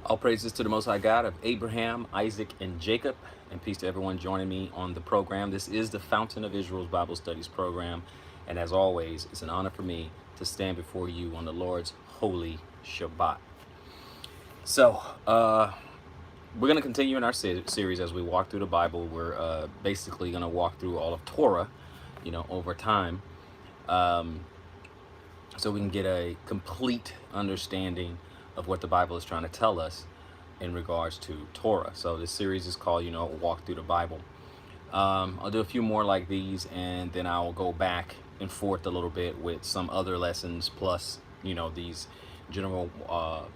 All praises to the Most High God of Abraham, Isaac, and Jacob, and peace to everyone joining me on the program. This is the Fountain of Israel's Bible Studies program, and as always, it's an honor for me to stand before you on the Lord's holy Shabbat. So, we're going to continue in our series as we walk through the Bible. We're basically going to walk through all of Torah, over time, so we can get a complete understanding of what the Bible is trying to tell us in regards to Torah. So this series is called, Walk Through the Bible. I'll do a few more like these, and then I'll go back and forth a little bit with some other lessons, plus, these general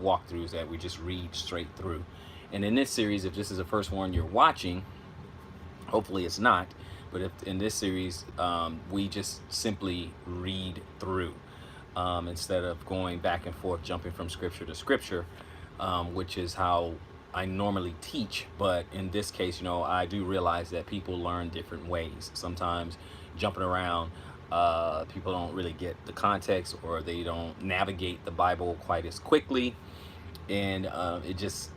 walkthroughs that we just read straight through. And in this series, if this is the first one you're watching, hopefully it's not, but if in this series, we just simply read through. Instead of going back and forth, jumping from scripture to scripture, which is how I normally teach. But in this case, I do realize that people learn different ways. Sometimes jumping around, people don't really get the context, or they don't navigate the Bible quite as quickly, and it just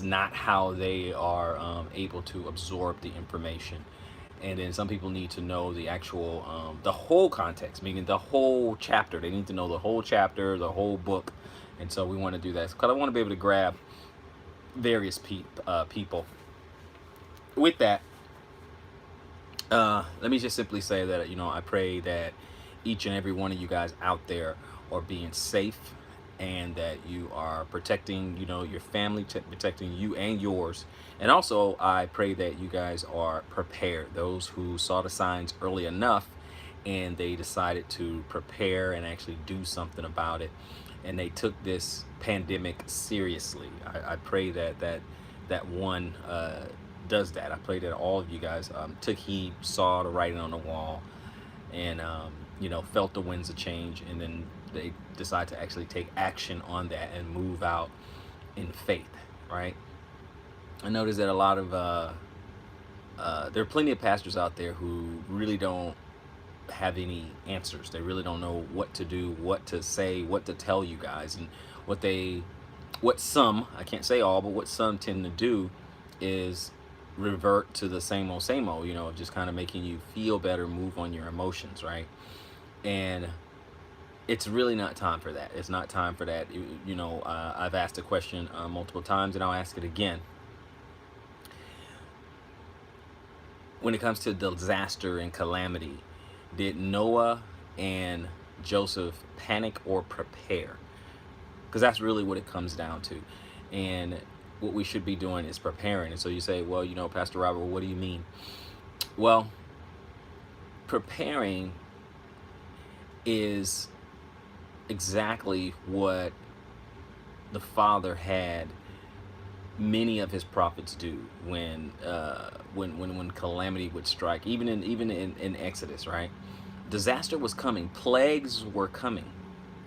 not how they are able to absorb the information. And then some people need to know the actual the whole context, meaning the whole chapter. They need to know the whole chapter, the whole book. And so we want to do that because I want to be able to grab various people. With that, let me just simply say that I pray that each and every one of you guys out there are being safe, and that you are protecting, your family, protecting you and yours. And also, I pray that you guys are prepared. Those who saw the signs early enough and they decided to prepare and actually do something about it, and they took this pandemic seriously. I pray that one does that. I pray that all of you guys took heed, saw the writing on the wall, and felt the winds of change, and then they decide to actually take action on that and move out in faith, right? I noticed that a lot of there are plenty of pastors out there who really don't have any answers. They really don't know what to do, what to say, what to tell you guys. And what some, I can't say all, but what some tend to do is revert to the same old, just kind of making you feel better, move on your emotions, right? And it's really not time for that. It's not time for that. I've asked a question multiple times, and I'll ask it again. When it comes to disaster and calamity, did Noah and Joseph panic or prepare? Because that's really what it comes down to. And what we should be doing is preparing. And so you say, well, Pastor Robert, what do you mean? Well, preparing is exactly what the Father had many of his prophets do when calamity would strike. Even in Exodus, right? Disaster was coming. Plagues were coming.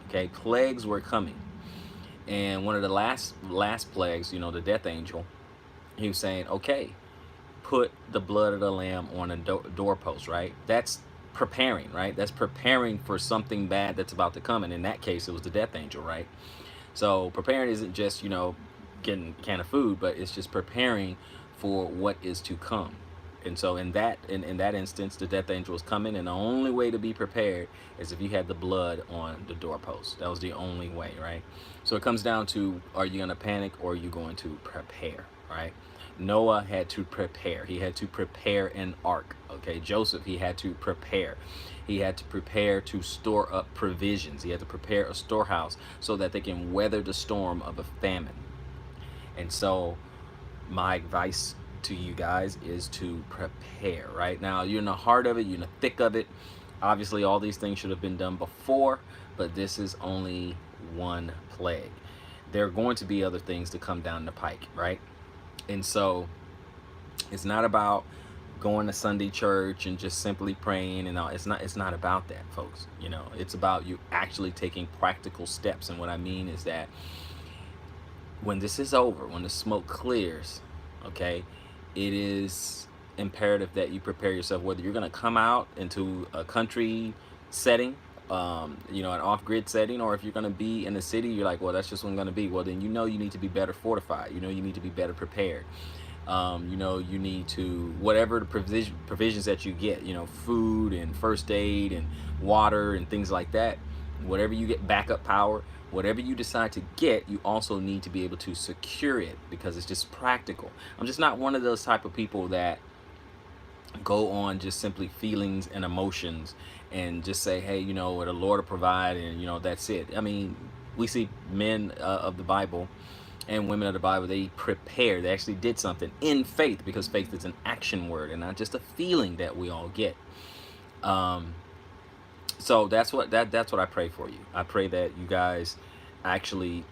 Okay, plagues were coming. And one of the last plagues, the death angel, he was saying, okay, put the blood of the lamb on a doorpost, right? That's preparing, right? That's preparing for something bad that's about to come. And in that case, it was the death angel, right? So preparing isn't just, getting a can of food, but it's just preparing for what is to come. And so in that instance, the death angel was coming, and the only way to be prepared is if you had the blood on the doorpost. That was the only way, right? So it comes down to, are you going to panic, or are you going to prepare, right? Noah had to prepare. He had to prepare an ark. Okay, Joseph, he had to prepare. He had to prepare to store up provisions. He had to prepare a storehouse so that they can weather the storm of a famine. And so my advice to you guys is to prepare. Right now, you're in the heart of it, you're in the thick of it. Obviously, all these things should have been done before, but this is only one plague. There are going to be other things to come down the pike, right? And so it's not about going to Sunday church and just simply praying and all. It's not about that, folks. It's about you actually taking practical steps. And what I mean is that when this is over, when the smoke clears, okay, it is imperative that you prepare yourself, whether you're going to come out into a country setting you know, an off-grid setting, or if you're going to be in the city, you're like, well, that's just what I'm going to be. Well, then you know you need to be better fortified. You know you need to be better prepared. You know, you need to, whatever the provisions that you get, you know, food and first aid and water and things like that, whatever you get, backup power, whatever you decide to get, you also need to be able to secure it, because it's just practical. I'm just not one of those type of people that go on just simply feelings and emotions and just say, hey, you know, the Lord will provide, and you know, that's it. I mean, we see men of the Bible and women of the Bible, they prepare, they actually did something in faith, because faith is an action word and not just a feeling that we all get. um, so that's what I pray for you. I pray that you guys actually,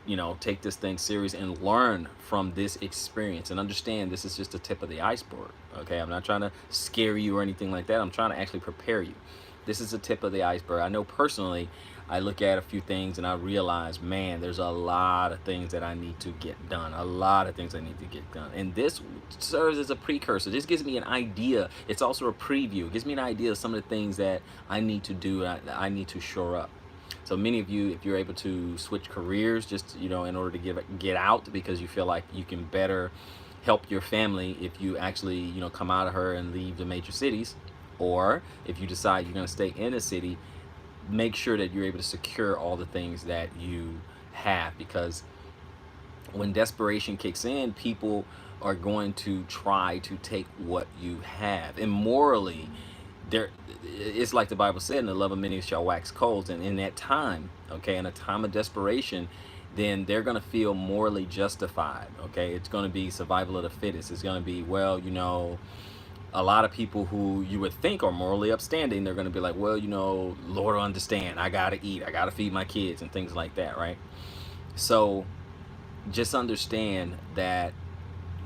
you know, take this thing serious and learn from this experience, and understand this is just the tip of the iceberg. Okay, I'm not trying to scare you or anything like that. I'm trying to actually prepare you. This is the tip of the iceberg. I know personally, I look at a few things and I realize, man, there's a lot of things that I need to get done. A lot of things I need to get done. And this serves as a precursor. This gives me an idea. It's also a preview. It gives me an idea of some of the things that I need to do, I need to shore up. So many of you, if you're able to switch careers, just, you know, in order to get out, because you feel like you can better help your family if you actually, you know, come out of her and leave the major cities, or if you decide you're going to stay in a city, make sure that you're able to secure all the things that you have, because when desperation kicks in, people are going to try to take what you have. And morally, there, it's like the Bible said, and the love of many shall wax cold. And in that time, okay, in a time of desperation, then they're going to feel morally justified. Okay, it's going to be survival of the fittest. It's going to be, well, you know, a lot of people who you would think are morally upstanding, they're going to be like, well, you know, Lord will understand, I gotta eat, I gotta feed my kids, and things like that, right? So just understand that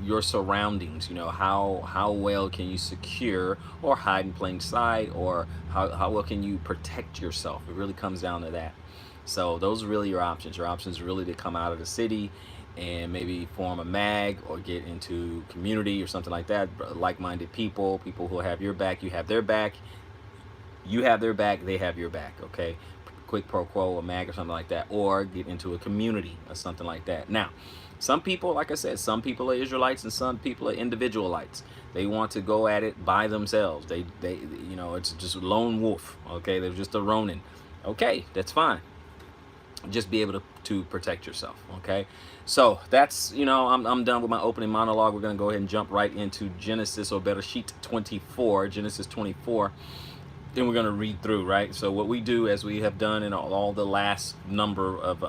your surroundings, you know, how well can you secure or hide in plain sight, or how well can you protect yourself. It really comes down to that. So those are really your options. Your options are really to come out of the city and maybe form a mag, or get into community or something like that, like-minded people who have your back, you have their back, you have their back, they have your back. Okay, quid pro quo, a mag or something like that, or get into a community or something like that. Now, some people, like I said, some people are Israelites and some people are individualites. They want to go at it by themselves. They you know, it's just lone wolf. Okay, they're just a Ronin. Okay, that's fine. Just be able to protect yourself. Okay, so that's, you know, I'm done with my opening monologue. We're going to go ahead and jump right into Genesis, or better, sheet 24, Genesis 24. Then we're going to read through, right? So what we do, as we have done in all the last number of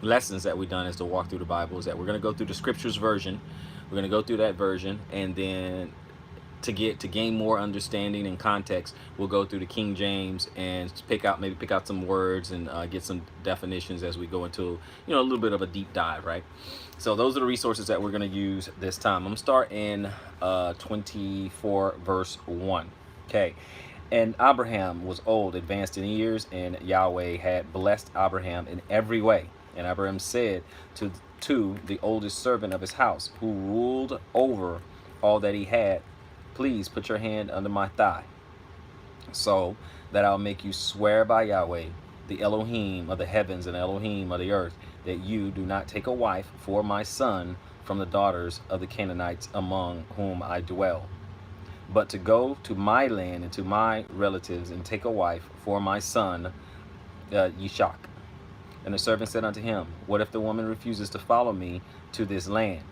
lessons that we've done, is to walk through the Bible, is that we're going to go through the scriptures version. We're going to go through that version, and then to gain more understanding and context, we'll go through the King James and pick out some words and get some definitions as we go into, you know, a little bit of a deep dive, right? So those are the resources that we're going to use this time. I'm going to start in 24 verse 1. Okay. And Abraham was old, advanced in years, and Yahweh had blessed Abraham in every way. And Abraham said to the oldest servant of his house, who ruled over all that he had, please put your hand under my thigh, so that I'll make you swear by Yahweh, the Elohim of the heavens and Elohim of the earth, that you do not take a wife for my son from the daughters of the Canaanites among whom I dwell, but to go to my land and to my relatives and take a wife for my son Yishak. And the servant said unto him, what if the woman refuses to follow me to this land?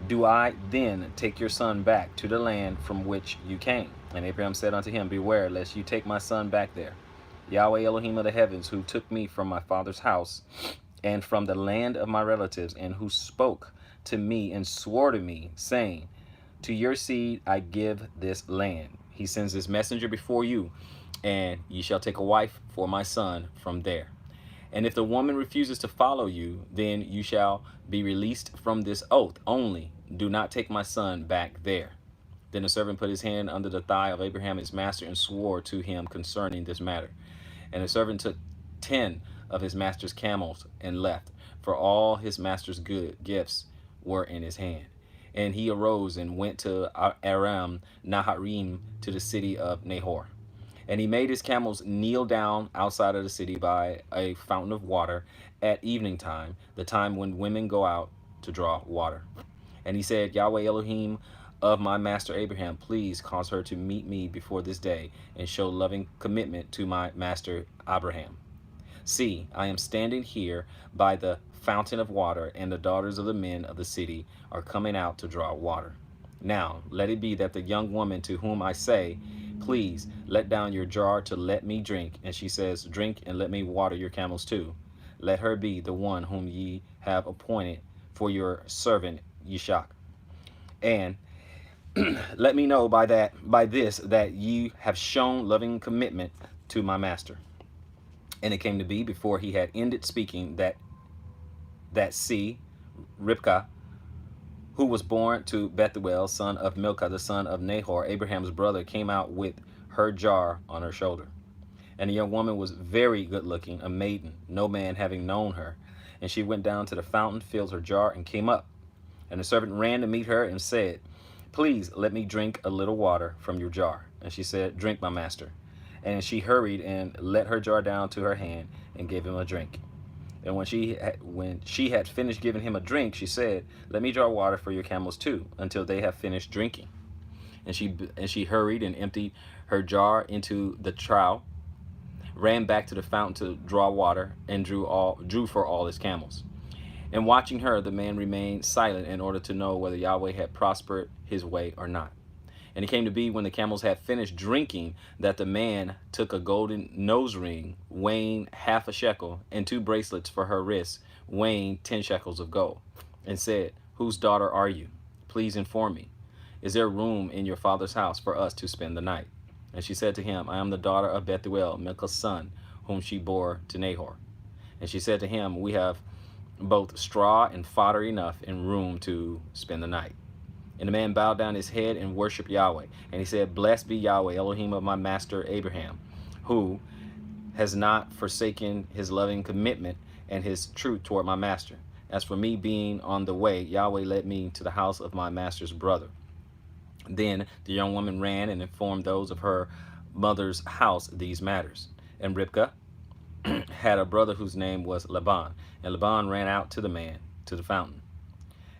Do I then take your son back to the land from which you came? And Abraham said unto him, beware lest you take my son back there. Yahweh Elohim of the heavens, who took me from my father's house and from the land of my relatives, and who spoke to me and swore to me, saying, to your seed I give this land. He sends his messenger before you, and ye shall take a wife for my son from there. And if the woman refuses to follow you, then you shall be released from this oath. Only do not take my son back there. Then the servant put his hand under the thigh of Abraham his master, and swore to him concerning this matter. And the servant took 10 of his master's camels and left, for all his master's good gifts were in his hand. And he arose and went to Aram Naharim, to the city of Nahor. And he made his camels kneel down outside of the city by a fountain of water at evening time, the time when women go out to draw water. And he said, Yahweh Elohim of my master Abraham, please cause her to meet me before this day and show loving commitment to my master Abraham. See, I am standing here by the fountain of water, and the daughters of the men of the city are coming out to draw water. Now, let it be that the young woman to whom I say, please let down your jar to let me drink, and she says, drink and let me water your camels too. Let her be the one whom ye have appointed for your servant Yishak. And let me know by this that ye have shown loving commitment to my master. And it came to be before he had ended speaking that see Ribkah, who was born to Bethuel, son of Milcah, the son of Nahor, Abraham's brother, came out with her jar on her shoulder. And the young woman was very good looking, a maiden, no man having known her. And she went down to the fountain, filled her jar, and came up. And the servant ran to meet her and said, please let me drink a little water from your jar. And she said, drink, my master. And she hurried and let her jar down to her hand and gave him a drink. And when she had finished giving him a drink, she said, let me draw water for your camels too, until they have finished drinking. And she hurried and emptied her jar into the trough, ran back to the fountain to draw water, and drew for all his camels. And watching her, the man remained silent in order to know whether Yahweh had prospered his way or not. And it came to be when the camels had finished drinking that the man took a golden nose ring weighing half a shekel and 2 bracelets for her wrists weighing 10 shekels of gold, and said, whose daughter are you? Please inform me. Is there room in your father's house for us to spend the night? And she said to him, I am the daughter of Bethuel, Milcah's son, whom she bore to Nahor. And she said to him, we have both straw and fodder enough and room to spend the night. And the man bowed down his head and worshiped Yahweh. And he said, blessed be Yahweh, Elohim of my master Abraham, who has not forsaken his loving commitment and his truth toward my master. As for me being on the way, Yahweh led me to the house of my master's brother. Then the young woman ran and informed those of her mother's house these matters. And Ribkah had a brother whose name was Laban. And Laban ran out to the man to the fountain.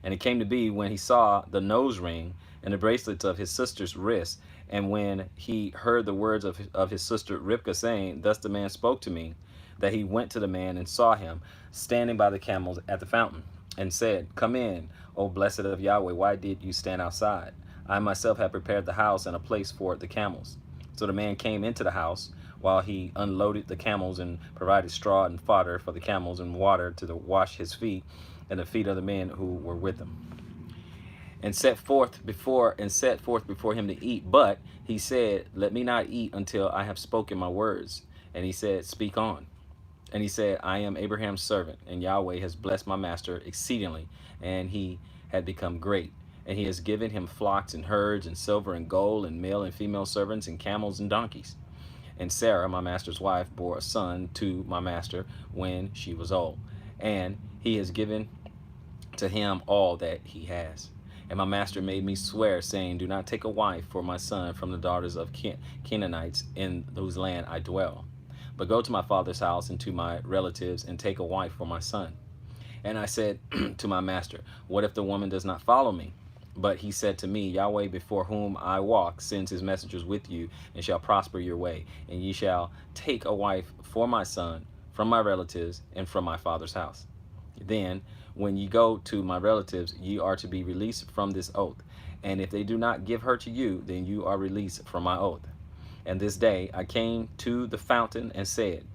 And it came to be when he saw the nose ring and the bracelets of his sister's wrists, and when he heard the words of his sister Ribkah saying, thus the man spoke to me, that he went to the man and saw him standing by the camels at the fountain, and said, come in, O blessed of Yahweh, why did you stand outside? I myself have prepared the house and a place for the camels. So the man came into the house while he unloaded the camels and provided straw and fodder for the camels and water to wash his feet and the feet of the men who were with him, and set forth before him to eat. But he said, let me not eat until I have spoken my words. And he said, speak on. And he said, I am Abraham's servant, and Yahweh has blessed my master exceedingly, and he had become great. And he has given him flocks and herds and silver and gold and male and female servants and camels and donkeys. And Sarah, my master's wife, bore a son to my master when she was old. And he has given to him all that he has. And my master made me swear, saying, do not take a wife for my son from the daughters of Canaanites in whose land I dwell, but go to my father's house and to my relatives and take a wife for my son. And I said to my master, what if the woman does not follow me? But he said to me, Yahweh before whom I walk sends his messengers with you, and shall prosper your way, and ye shall take a wife for my son from my relatives and from my father's house. Then when ye go to my relatives, ye are to be released from this oath. And if they do not give her to you, then you are released from my oath. And this day I came to the fountain and said,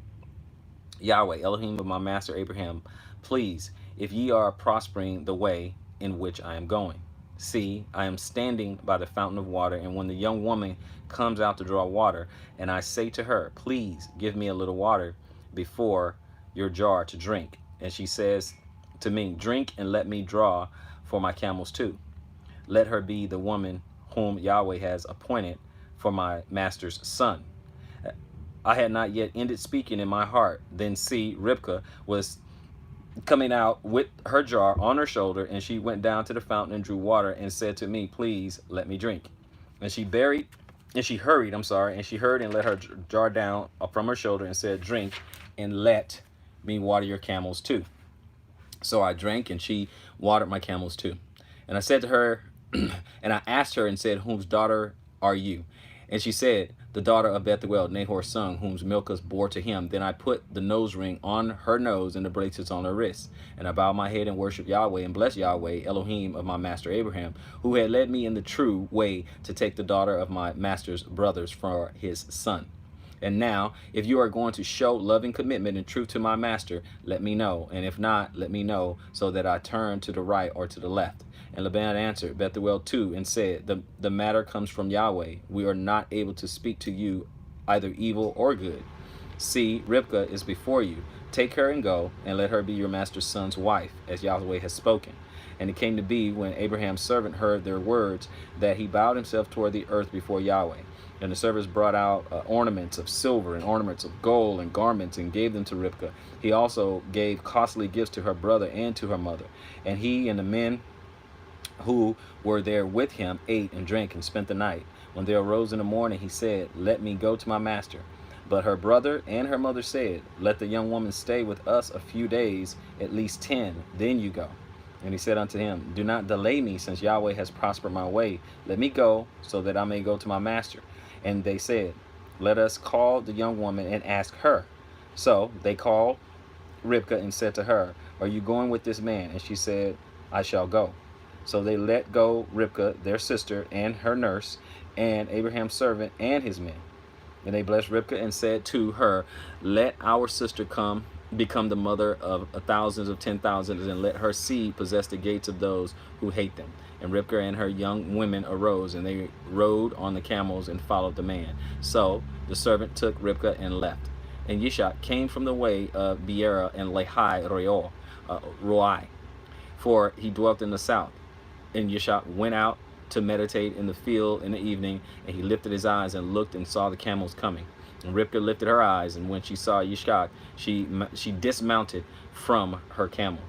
Yahweh, Elohim of my master Abraham, please, if ye are prospering the way in which I am going. See, I am standing by the fountain of water, and when the young woman comes out to draw water, and I say to her, please give me a little water before your jar to drink. And she says to me, drink and let me draw for my camels too. Let her be the woman whom Yahweh has appointed for my master's son. I had not yet ended speaking in my heart. Then see, Ribkah was coming out with her jar on her shoulder, and she went down to the fountain and drew water and said to me, please let me drink. And she buried And she hurried, I'm sorry, and she hurried and let her jar down from her shoulder and said, drink, and let me water your camels too. So I drank, and she watered my camels too. And I said to her, and I asked her and said, whose daughter are you? And she said, the daughter of Bethuel, Nahor's son, whom Milcah bore to him. Then I put the nose ring on her nose and the bracelets on her wrists. And I bowed my head and worshiped Yahweh and blessed Yahweh, Elohim of my master Abraham, who had led me in the true way to take the daughter of my master's brothers for his son. And now, if you are going to show loving commitment and truth to my master, let me know. And if not, let me know, so that I turn to the right or to the left. And Laban answered Bethuel too and said, the matter comes from Yahweh. We are not able to speak to you either evil or good. See, Rivkah is before you. Take her and go, and let her be your master's son's wife, as Yahweh has spoken. And it came to be, when Abraham's servant heard their words, that he bowed himself toward the earth before Yahweh. And the servants brought out ornaments of silver and ornaments of gold and garments and gave them to Rivkah. He also gave costly gifts to her brother and to her mother. And he and the men who were there with him ate and drank and spent the night. When they arose in the morning, he said, let me go to my master. But her brother and her mother said, let the young woman stay with us a few days, at least 10, then you go. And he said unto him, do not delay me, since Yahweh has prospered my way. Let me go, so that I may go to my master. And they said, let us call the young woman and ask her. So they called Rivkah and said to her, are you going with this man? And she said, I shall go. So they let go Rivkah, their sister, and her nurse, and Abraham's servant, and his men. And they blessed Rivkah and said to her, let our sister become the mother of thousands of 10,000s, and let her seed possess the gates of those who hate them. And Rivkah and her young women arose, and they rode on the camels and followed the man. So the servant took Rivkah and left. And Yishak came from the way of Beerah and Lahai Roi, for he dwelt in the south. And Yishak went out to meditate in the field in the evening, and he lifted his eyes and looked and saw the camels coming. And Rivkah lifted her eyes, and when she saw Yishak, she dismounted from her camel.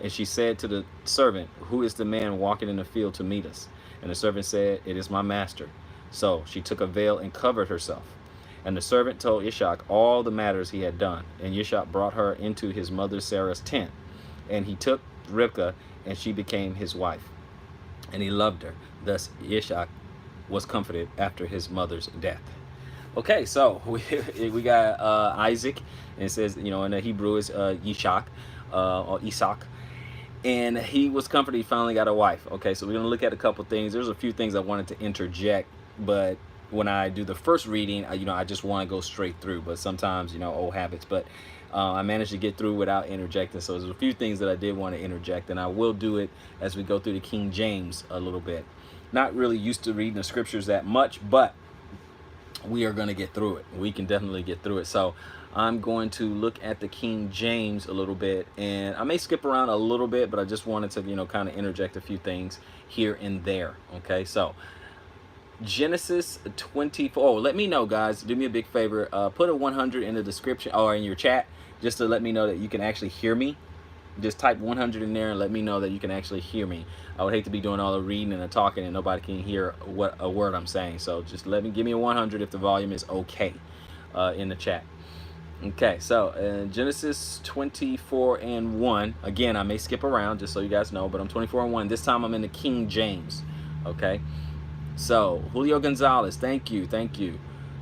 And she said to the servant, who is the man walking in the field to meet us? And the servant said, it is my master. So she took a veil and covered herself. And the servant told Yishak all the matters he had done. And Yishak brought her into his mother Sarah's tent. And he took Rivkah, and she became his wife. And he loved her. Thus Yishak was comforted after his mother's death. Okay, so we got Isaac, and it says, in the Hebrew is Yishak, or Isaac. And he was comforted, he finally got a wife. Okay, so we're going to look at a couple things. There's a few things I wanted to interject, but when I do the first reading, I just want to go straight through. But sometimes, old habits. But I managed to get through without interjecting. So there's a few things that I did want to interject, and I will do it as we go through the King James a little bit. Not really used to reading the scriptures that much, but we are going to get through it. We can definitely get through it. So I'm going to look at the King James a little bit, and I may skip around a little bit, but I just wanted to, kind of interject a few things here and there. Okay, so Genesis 24. Oh, let me know, guys. Do me a big favor. Put a 100 in the description or in your chat, just to let me know that you can actually hear me. Just type 100 in there and let me know that you can actually hear me. I would hate to be doing all the reading and the talking and nobody can hear what a word I'm saying. So just give me a 100 if the volume is okay in the chat. Okay, so Genesis 24 and 1. Again, I may skip around just so you guys know, but I'm 24 and 1. This time I'm in the King James. Okay, so Julio Gonzalez, thank you.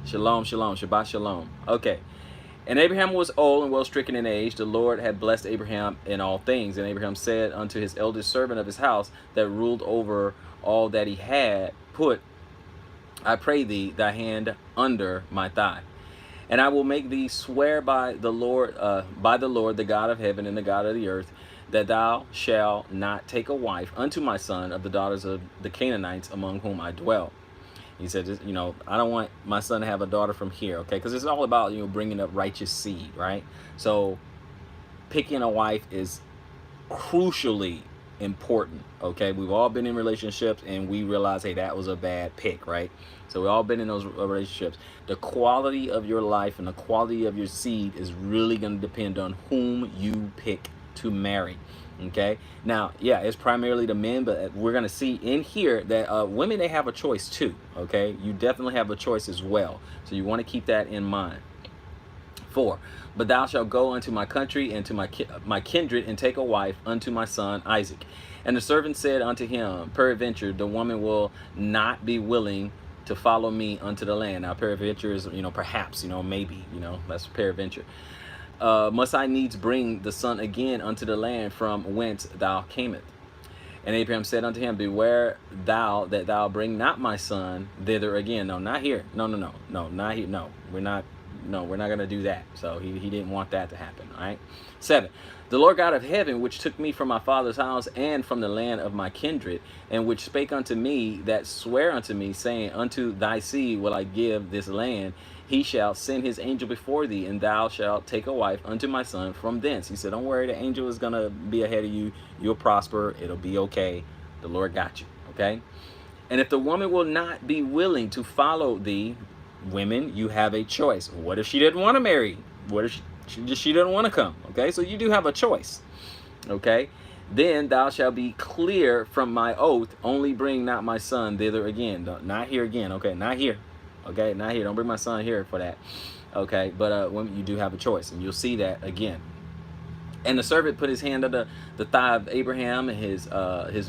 Shalom, Shabbat shalom. Okay. And Abraham was old and well stricken in age. The Lord had blessed Abraham in all things. And Abraham said unto his eldest servant of his house that ruled over all that he had, put, I pray thee, thy hand under my thigh. And I will make thee swear by the Lord, the God of heaven and the God of the earth, that thou shalt not take a wife unto my son of the daughters of the Canaanites among whom I dwell. He said, I don't want my son to have a daughter from here, okay? Because it's all about, bringing up righteous seed, right? So picking a wife is crucially important, okay? We've all been in relationships, and we realize, hey, that was a bad pick, right? So we've all been in those relationships. The quality of your life and the quality of your seed is really going to depend on whom you pick to marry, Okay. Now, yeah, it's primarily the men, but we're going to see in here that women, they have a choice too. Okay. You definitely have a choice as well. So you want to keep that in mind. 4. But thou shalt go unto my country and to my kindred, and take a wife unto my son Isaac. And the servant said unto him, peradventure the woman will not be willing to follow me unto the land. Now, peradventure is, perhaps, maybe, that's peradventure. Must I needs bring the son again unto the land from whence thou camest? And Abraham said unto him, beware thou that thou bring not my son thither again. No, not here. No, not here. No, we're not going to do that. So he didn't want that to happen. All right. 7. The Lord God of heaven, which took me from my father's house and from the land of my kindred, and which spake unto me, that swear unto me, saying, unto thy seed will I give this land, he shall send his angel before thee, and thou shalt take a wife unto my son from thence. He said, don't worry, the angel is going to be ahead of you. You'll prosper. It'll be okay. The Lord got you. Okay. And if the woman will not be willing to follow thee, women, you have a choice. What if she didn't want to marry? What if she didn't want to come? Okay, so you do have a choice. Okay, then thou shalt be clear from my oath. Only bring not my son thither again. Not here again. Okay, not here. Okay, not here. Don't bring my son here for that. Okay, but women, you do have a choice, and you'll see that again. And the servant put his hand under the thigh of Abraham, his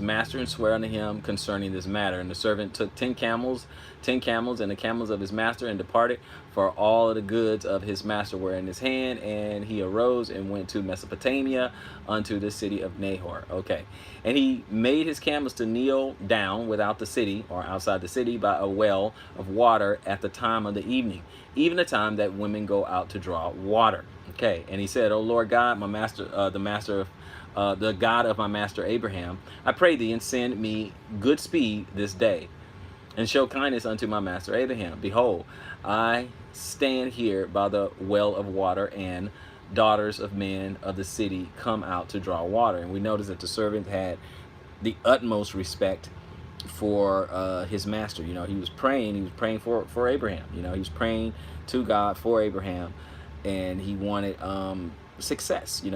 master, and sware unto him concerning this matter. And the servant took 10 camels, and the camels of his master, and departed. For all of the goods of his master were in his hand. And he arose and went to Mesopotamia, unto the city of Nahor. Okay. And he made his camels to kneel down without the city, or outside the city, by a well of water at the time of the evening, even the time that women go out to draw water. Okay, and he said, O Lord God, my master, the God of my master Abraham, I pray thee, and send me good speed this day, and show kindness unto my master Abraham. Behold, I stand here by the well of water, and daughters of men of the city come out to draw water. And we notice that the servant had the utmost respect for his master. He was praying for Abraham. He was praying to God for Abraham, and he wanted success. He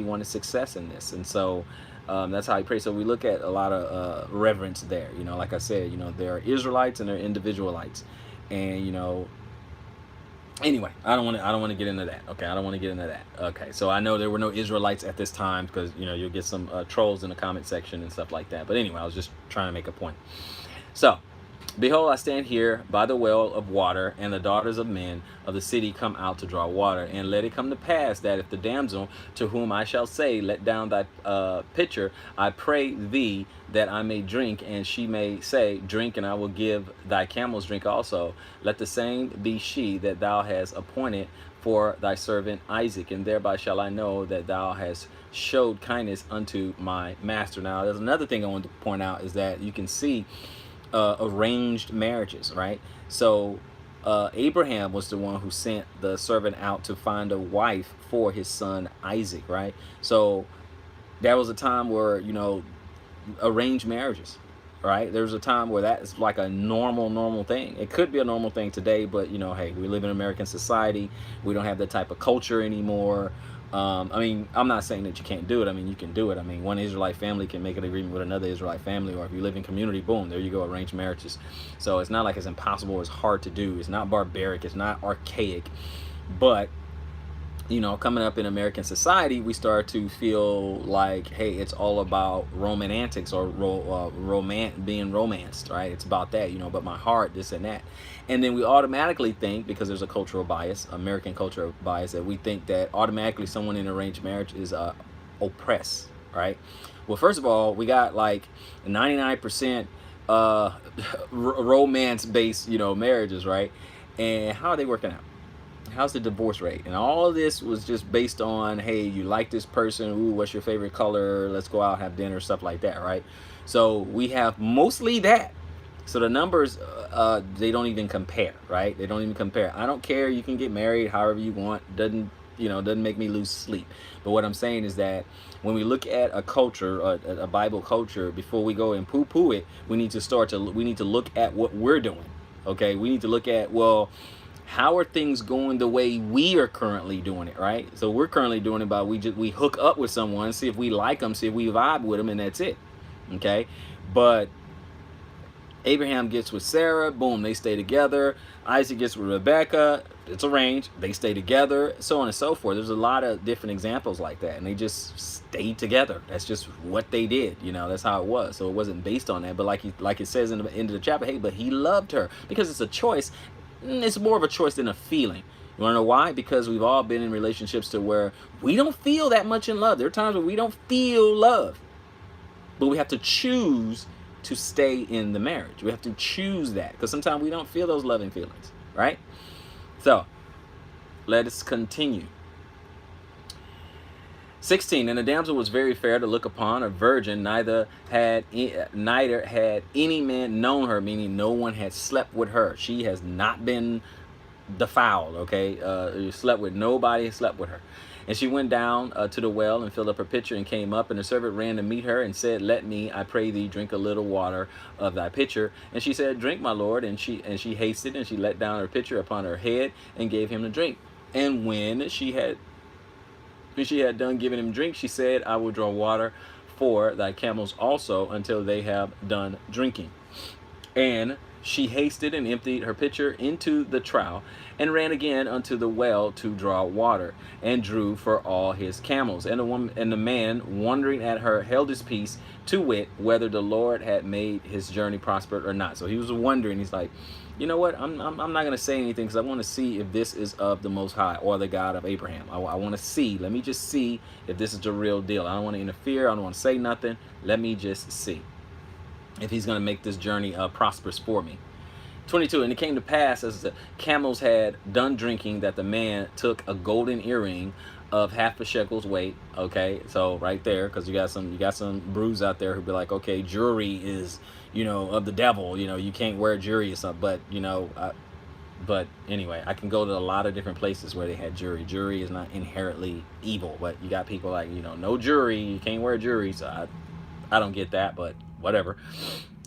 wanted success in this, and so that's how he prayed. So we look at a lot of reverence there. Like I said, there are Israelites and there are individualites, and anyway, I don't want to get into that. Okay, I don't want to get into that. Okay, so I know there were no Israelites at this time, because you'll get some trolls in the comment section and stuff like that. But anyway, I was just trying to make a point. So, behold, I stand here by the well of water, and the daughters of men of the city come out to draw water. And let it come to pass that if the damsel to whom I shall say, let down thy pitcher, I pray thee that I may drink, and she may say, drink, and I will give thy camels drink also, let the same be she that thou hast appointed for thy servant Isaac, and thereby shall I know that thou hast showed kindness unto my master. Now, there's another thing I want to point out, is that you can see arranged marriages, right? So Abraham was the one who sent the servant out to find a wife for his son Isaac, right? So there was a time where arranged marriages, right? There was a time where that is like a normal thing. It could be a normal thing today, but hey, we live in American society. We don't have that type of culture anymore. I'm not saying that you can't do it. You can do it. One Israelite family can make an agreement with another Israelite family, or if you live in community, boom, there you go, arranged marriages. So it's not like it's impossible. It's hard to do. It's not barbaric. It's not archaic. But coming up in American society, we start to feel like, hey, it's all about Roman antics, or being romanced, right? It's about that, but my heart, this and that. And then we automatically think, because there's a cultural bias, American cultural bias, that we think that automatically someone in arranged marriage is oppressed, right? Well, first of all, we got like 99% romance-based, marriages, right? And how are they working out? How's the divorce rate? And all of this was just based on, hey, you like this person, ooh, what's your favorite color, let's go out, have dinner, stuff like that, right? So we have mostly that. So the numbers, they don't even compare, right? They don't even compare. I don't care, you can get married however you want, doesn't make me lose sleep. But what I'm saying is that when we look at a culture, a Bible culture, before we go and poo-poo it, we need to look at what we're doing. Okay, we need to look at, well, How are things going the way we are currently doing it, right? So we're currently doing it by we hook up with someone, see if we like them, see if we vibe with them, and that's it. Okay, but Abraham gets with Sarah, boom, they stay together. Isaac gets with Rebecca, it's arranged, they stay together, so on and so forth. There's a lot of different examples like that, and they just stayed together. That's just what they did, that's how it was. So it wasn't based on that, but like it says in the end of the chapter, hey, but he loved her, because it's a choice. It's more of a choice than a feeling. You want to know why? Because we've all been in relationships to where we don't feel that much in love. There are times where we don't feel love, but we have to choose to stay in the marriage. We have to choose that, because sometimes we don't feel those loving feelings, right? So let us continue. 16, and the damsel was very fair to look upon, a virgin, neither had any man known her, meaning no one had slept with her. She has not been defiled, okay? Slept with nobody, slept with her. And she went down to the well and filled up her pitcher and came up, and the servant ran to meet her and said, let me, I pray thee, drink a little water of thy pitcher. And she said, drink, my lord. And she hasted, and she let down her pitcher upon her head and gave him to drink. And when she had done giving him drink, she said, I will draw water for thy camels also until they have done drinking. And she hasted and emptied her pitcher into the trough, and ran again unto the well to draw water, and drew for all his camels. And the man, wondering at her, held his peace, to wit, whether the Lord had made his journey prosper or not. So he was wondering. He's like, you know what? I'm not going to say anything, because I want to see if this is of the Most High, or the God of Abraham. I want to see. Let me just see if this is the real deal. I don't want to interfere. I don't want to say nothing. Let me just see if he's going to make this journey prosperous for me. 22, and it came to pass, as the camels had done drinking, that the man took a golden earring of half a shekel's weight. Okay, so right there, because you got some brews out there who be like, okay, jewelry is, of the devil. You can't wear jewelry or something. But but anyway, I can go to a lot of different places where they had jewelry. Jewelry is not inherently evil, but you got people like, no jewelry, you can't wear jewelry. So I don't get that, but whatever.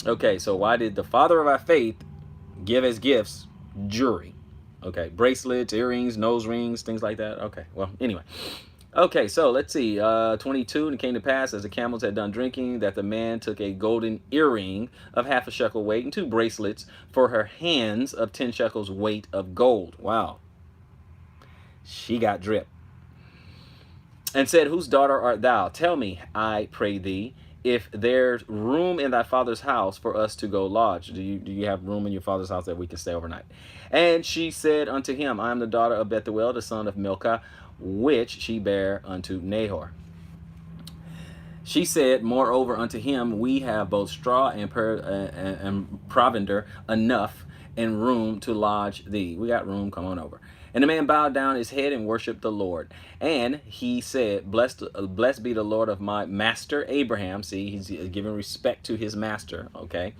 Okay, so why did the father of our faith give as gifts jewelry? Okay, bracelets, earrings, nose rings, things like that. Okay, well, anyway. Okay, so let's see. 22, and it came to pass, as the camels had done drinking, that the man took a golden earring of half a shekel weight, and 2 bracelets for her hands of 10 shekels weight of gold. Wow. She got drip. And said, whose daughter art thou? Tell me, I pray thee, if there's room in thy father's house for us to go lodge. Do you have room in your father's house that we can stay overnight? And she said unto him, I am the daughter of Bethuel, the son of Milcah, which she bare unto Nahor. She said, moreover, unto him, we have both straw and provender enough, and room to lodge thee. We got room, come on over. And the man bowed down his head and worshipped the Lord. And he said, blessed be the Lord of my master Abraham. See, he's giving respect to his master, okay,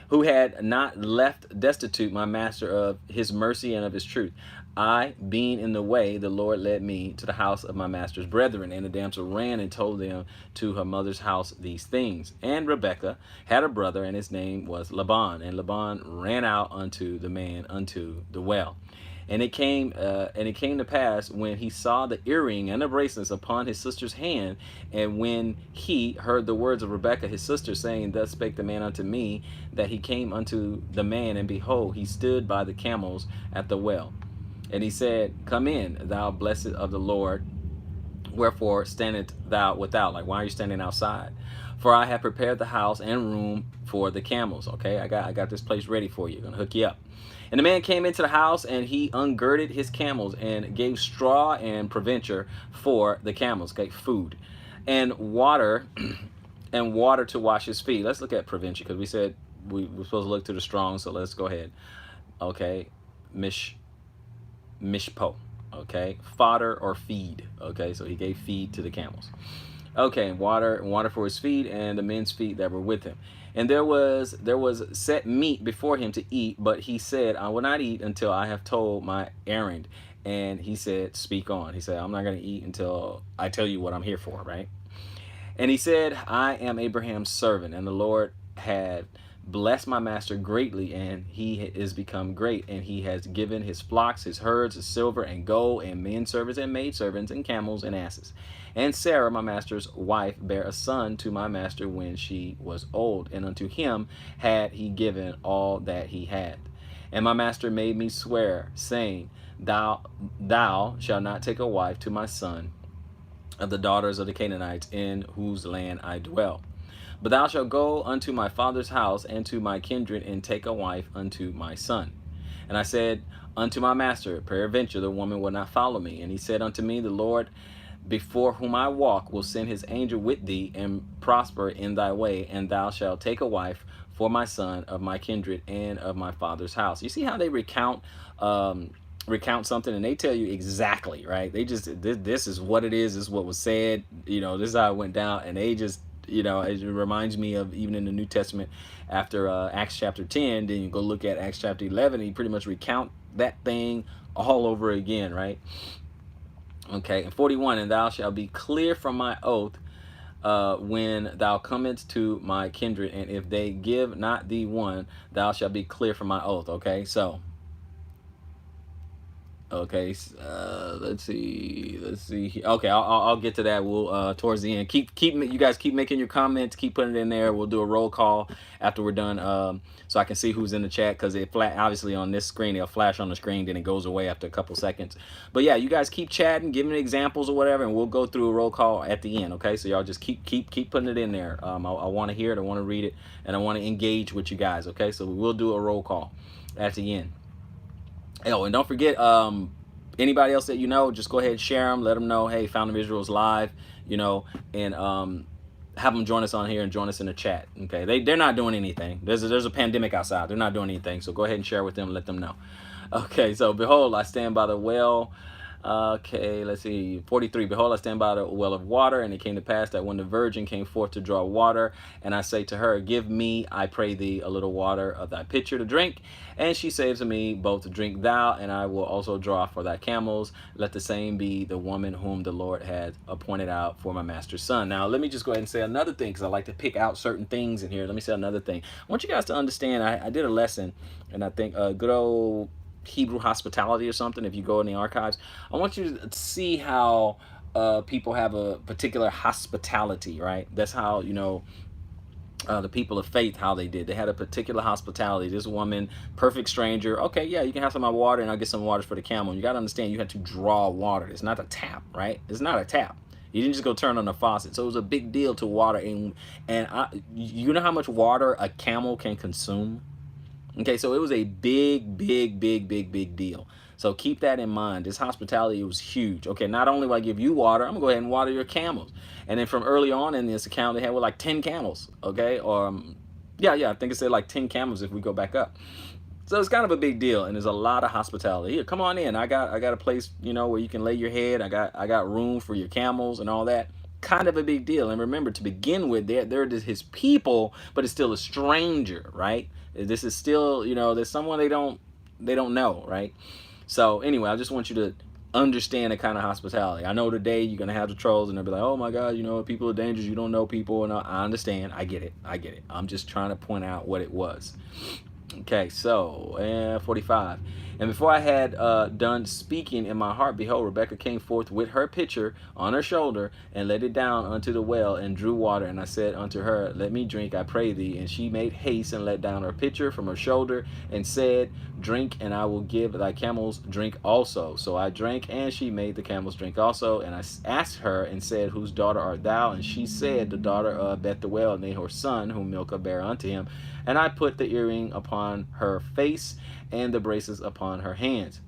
who had not left destitute my master of his mercy and of his truth. I, being in the way, the Lord led me to the house of my master's brethren. And the damsel ran and told them to her mother's house these things. And Rebekah had a brother, and his name was Laban. And Laban ran out unto the man unto the well. And it came to pass, when he saw the earring and the bracelets upon his sister's hand, and when he heard the words of Rebekah his sister, saying, thus spake the man unto me, that he came unto the man, and behold, he stood by the camels at the well. And he said, come in, thou blessed of the Lord. Wherefore standest thou without? Like, why are you standing outside? For I have prepared the house and room for the camels. Okay, I got this place ready for you. Gonna hook you up. And the man came into the house, and he ungirded his camels, and gave straw and provender for the camels, okay, food, and water, and water to wash his feet. Let's look at provender, because we said we're supposed to look to the strong, so let's go ahead. Okay, mishpo, okay, fodder or feed. Okay, so he gave feed to the camels. Okay, and water for his feet, and the men's feet that were with him. And there was set meat before him to eat, but he said, I will not eat until I have told my errand. And he said, speak on. He said, I'm not going to eat until I tell you what I'm here for, right? And he said, I am Abraham's servant, and the Lord had bless my master greatly, and he is become great, and he has given his flocks, his herds, his silver and gold, and men servants and maid servants, and camels and asses. And Sarah, my master's wife, bare a son to my master when she was old, and unto him had he given all that he had. And my master made me swear, saying, Thou shalt not take a wife to my son of the daughters of the Canaanites, in whose land I dwell. But thou shalt go unto my father's house and to my kindred, and take a wife unto my son. And I said unto my master, Peradventure the woman will not follow me. And he said unto me, The Lord before whom I walk will send his angel with thee, and prosper in thy way, and thou shalt take a wife for my son of my kindred and of my father's house. You see how they recount something and they tell you exactly, right? They just, this is what it is. This is what was said. This is how it went down. And they just, it reminds me of even in the New Testament after Acts chapter 10, then you go look at Acts chapter 11, and you pretty much recount that thing all over again, right? Okay, and 41, and thou shalt be clear from my oath when thou comest to my kindred, and if they give not thee one, thou shalt be clear from my oath. Okay, so okay, let's see. Okay, I'll get to that. We'll towards the end. You guys keep making your comments. Keep putting it in there. We'll do a roll call after we're done, so I can see who's in the chat, because it obviously on this screen it'll flash on the screen, then it goes away after a couple seconds. But yeah, you guys keep chatting, giving examples or whatever, and we'll go through a roll call at the end. Okay, so y'all just keep putting it in there. I want to hear it. I want to read it, and I want to engage with you guys. Okay, so we will do a roll call at the end. Oh, and don't forget, anybody else that just go ahead and share them. Let them know, hey, Fountain of Israel is live, and have them join us on here and join us in the chat. Okay, they're not doing anything. There's a pandemic outside. They're not doing anything. So go ahead and share with them. Let them know. Okay, so behold, I stand by the well. Okay, let's see. 43. Behold, I stand by the well of water, and it came to pass that when the virgin came forth to draw water, and I say to her, Give me, I pray thee, a little water of thy pitcher to drink. And she says to me, Both drink thou, and I will also draw for thy camels. Let the same be the woman whom the Lord had appointed out for my master's son. Now, let me just go ahead and say another thing, because I like to pick out certain things in here. Let me say another thing. I want you guys to understand, I did a lesson, and I think good old Hebrew hospitality or something. If you go in the archives, I want you to see how people have a particular hospitality, right? That's how the people of faith, how they did. They had a particular hospitality. This woman, perfect stranger. Okay, yeah, you can have some of my water, and I'll get some waters for the camel. And you got to understand, you had to draw water. It's not a tap, right? It's not a tap. You didn't just go turn on the faucet. So it was a big deal to water. And you know how much water a camel can consume? Okay, so it was a big deal. So keep that in mind. This hospitality was huge. Okay, not only will I give you water, I'm gonna go ahead and water your camels. And then from early on in this account, they had like 10 camels. Okay, or yeah, I think it said like 10 camels if we go back up. So it's kind of a big deal, and there's a lot of hospitality. Here, come on in. I got a place, where you can lay your head. I got room for your camels and all that. Kind of a big deal. And remember, to begin with, they're his people, but it's still a stranger, right? This is still, there's someone they don't know, right? So anyway, I just want you to understand the kind of hospitality. I know today you're gonna have the trolls, and they'll be like, "Oh my God, people are dangerous. You don't know people." And I understand. I get it. I'm just trying to point out what it was. Okay, so 45. And before I had done speaking in my heart, behold, Rebekah came forth with her pitcher on her shoulder, and let it down unto the well, and drew water. And I said unto her, Let me drink, I pray thee. And she made haste, and let down her pitcher from her shoulder, and said, Drink, and I will give thy camels drink also. So I drank, and she made the camels drink also. And I asked her, and said, Whose daughter art thou? And she said, The daughter of Bethuel, Nahor's son, whom Milcah bare unto him. And I put the earring upon her face, and the bracelets upon her hands.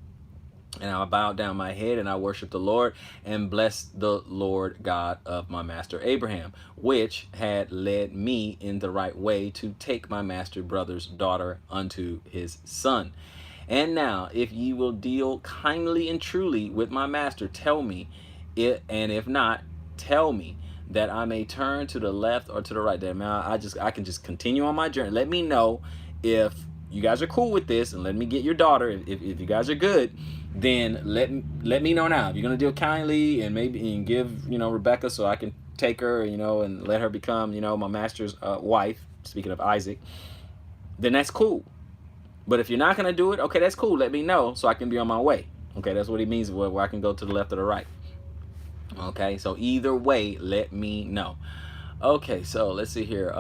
And I bowed down my head, and I worshiped the Lord, and blessed the Lord God of my master Abraham, which had led me in the right way to take my master brother's daughter unto his son. And now, if ye will deal kindly and truly with my master, tell me it, and if not, tell me, that I may turn to the left or to the right. Now I can just continue on my journey. Let me know if you guys are cool with this, and let me get your daughter. If you guys are good, then let me know now. If you're gonna deal kindly and maybe give Rebecca, so I can take her, and let her become my master's wife. Speaking of Isaac, then that's cool. But if you're not going to do it, okay, that's cool. Let me know so I can be on my way. Okay, that's what he means, where I can go to the left or the right. Okay, so either way, let me know. Okay, so let's see here.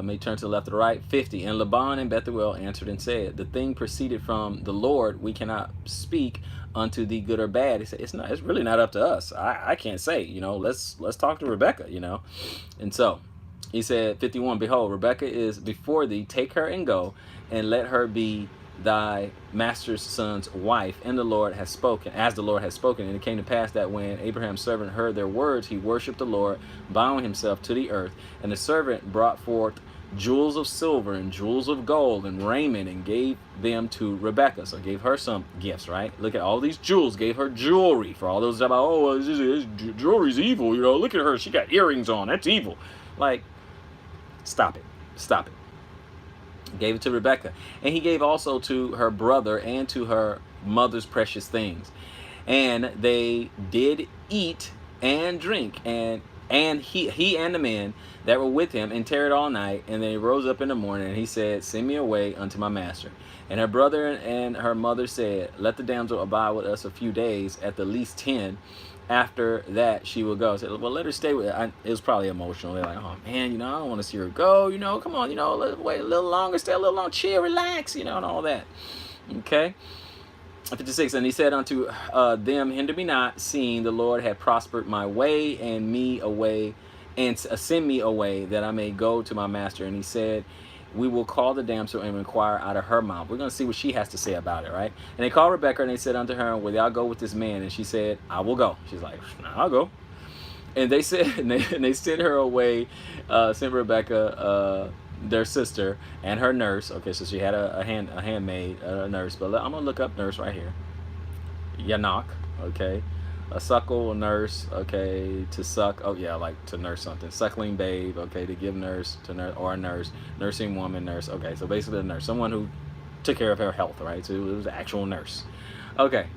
May turn to the left or the right. 50. And Laban and Bethuel answered and said, the thing proceeded from the Lord. We cannot speak unto thee good or bad. He said, it's really not up to us. I can't say, let's talk to Rebekah, And so he said, 51, behold, Rebekah is before thee. Take her and go, and let her be thy master's son's wife, and the Lord has spoken, as the Lord has spoken. And it came to pass that when Abraham's servant heard their words, he worshipped the Lord, bowing himself to the earth. And the servant brought forth jewels of silver and jewels of gold and raiment, and gave them to Rebekah. So gave her some gifts, right? Look at all these jewels. Gave her jewelry. For all those about, this jewelry's evil, look at her, she got earrings on, that's evil. Like, stop it. Gave it to Rebekah. And he gave also to her brother and to her mother's precious things. And they did eat and drink, and he and the men that were with him, and tarried all night. And they rose up in the morning, and he said, send me away unto my master. And her brother and her mother said, let the damsel abide with us a few days, at the least 10. After that, she will go. I said, well, let her stay with it. It was probably emotional. They're like, oh, man, I don't want to see her go. Come on, let's wait a little longer, stay a little long, chill, relax, and all that. Okay? 56, and he said unto them, hinder me not, seeing the Lord had prospered my way, and me away, and send me away, that I may go to my master. And he said, we will call the damsel and inquire out of her mouth. We're going to see what she has to say about it, right? And they called Rebekah, and they said unto her, will thou go with this man? And she said, I will go. She's like, I'll go. And they said, and they sent her away, sent Rebekah, their sister, and her nurse. Okay, so she had a handmaid, a nurse. But I'm going to look up nurse right here. Yanok, okay. A suckle, a nurse, okay, to suck, oh yeah, like to nurse something. Suckling babe, okay, to give nurse, to nurse, or a nurse. Nursing woman, nurse, okay, so basically a nurse. Someone who took care of her health, right? So it was an actual nurse. Okay.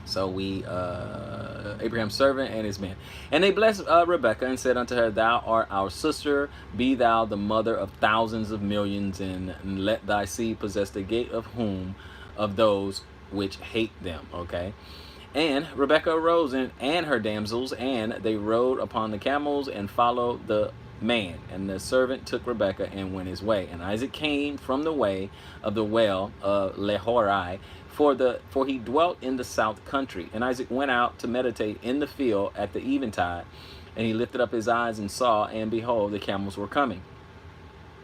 So Abraham's servant and his men. And they blessed Rebekah, and said unto her, thou art our sister, be thou the mother of thousands of millions, and let thy seed possess the gate of whom? Of those which hate them, okay? And Rebekah arose and her damsels, and they rode upon the camels and followed the man. And the servant took Rebekah and went his way. And Isaac came from the way of the well of Lehorai, for he dwelt in the south country. And Isaac went out to meditate in the field at the eventide. And he lifted up his eyes and saw, and behold, the camels were coming.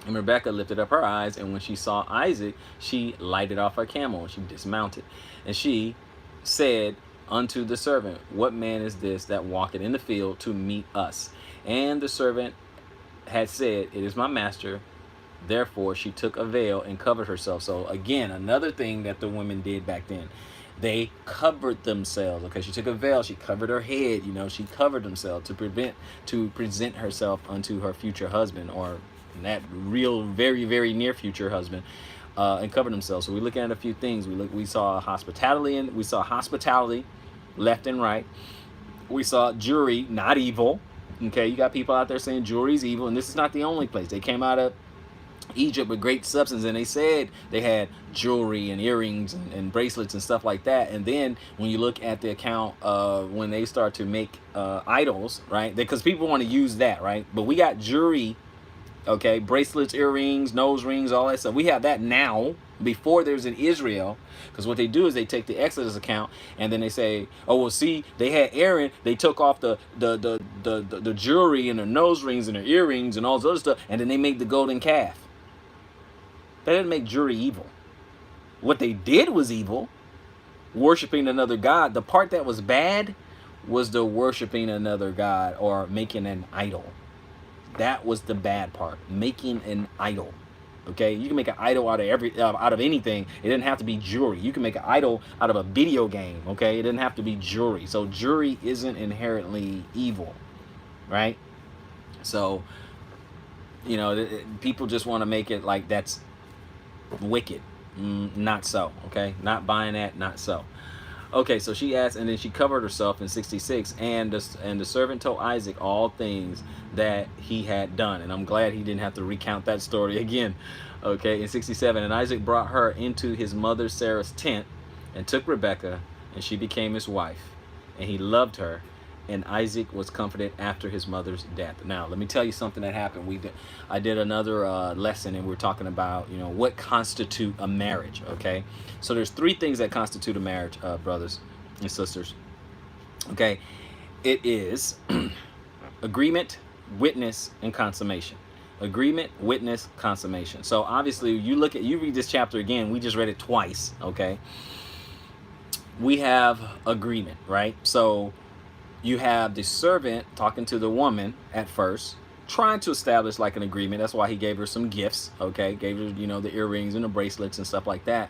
And Rebekah lifted up her eyes, and when she saw Isaac, she lighted off her camel, and she dismounted. And she said unto the servant, what man is this that walketh in the field to meet us? And the servant had said, it is my master. Therefore she took a veil and covered herself. So again, another thing that the women did back then, they covered themselves. Okay, she took a veil, she covered her head, she covered themselves to present herself unto her future husband, or that real very, very near future husband. And covered themselves. So we're looking at a few things. We saw hospitality, and we saw hospitality left and right. We saw jewelry, not evil. Okay, you got people out there saying jewelry is evil, and this is not the only place. They came out of Egypt with great substance, and they said they had jewelry and earrings and bracelets and stuff like that. And then when you look at the account of when they start to make idols, right? Because people want to use that, right? But we got jewelry. Okay, bracelets, earrings, nose rings, all that stuff. We have that now, before there's in Israel, because what they do is they take the Exodus account, and then they say, oh, well, see, they had Aaron, they took off the jewelry and their nose rings and their earrings and all this other stuff, and then they made the golden calf. That didn't make jewelry evil. What they did was evil, worshiping another god. The part that was bad was the worshiping another god, or making an idol. That was the bad part, making an idol. Okay, you can make an idol out of anything. It didn't have to be jewelry. You can make an idol out of a video game. Okay, it didn't have to be jewelry. So jewelry isn't inherently evil, right? So, people just want to make it like that's wicked. Not so. Okay, not buying that. Not so. Okay, so she asked, and then she covered herself in 66, and the servant told Isaac all things that he had done. And I'm glad he didn't have to recount that story again. Okay, in 67, and Isaac brought her into his mother Sarah's tent and took Rebekah, and she became his wife. And he loved her, and Isaac was comforted after his mother's death. Now, let me tell you something that happened. I did another lesson, and we're talking about, you know, what constitute a marriage. Okay, so there's three things that constitute a marriage, brothers and sisters. Okay, it is agreement, witness, and consummation. Agreement, witness, consummation. So obviously, you read this chapter again. We just read it twice. Okay, we have agreement, right? So you have the servant talking to the woman at first, trying to establish like an agreement. That's why he gave her some gifts. Okay, gave her, you know, the earrings and the bracelets and stuff like that.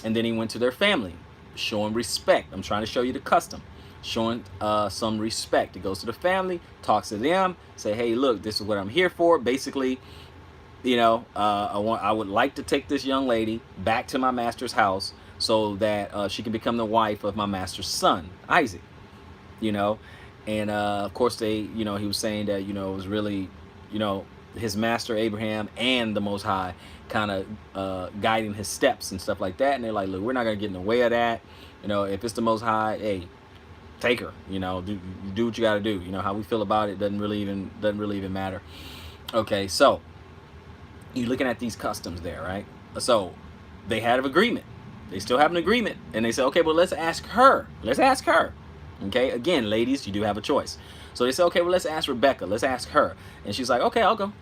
And then he went to their family, showing respect. I'm trying to show you the custom. Showing some respect. He goes to the family, talks to them, say, hey, look, this is what I'm here for. Basically, you know, I would like to take this young lady back to my master's house so that she can become the wife of my master's son, Isaac. You know, and of course he was saying that, you know, it was really, you know, his master Abraham and the Most High kind of guiding his steps and stuff like that. And they're like, look, we're not gonna get in the way of that. You know, if it's the Most High, hey, take her. You know, do what you got to do. You know, how we feel about it doesn't really even matter. Okay, so you're looking at these customs there, right? So they had an agreement. They still have an agreement, and they say, okay, well, let's ask her. Let's ask her. Okay, again, ladies, you do have a choice. So they say, okay, well, let's ask Rebekah. Let's ask her. And she's like, okay, I'll go.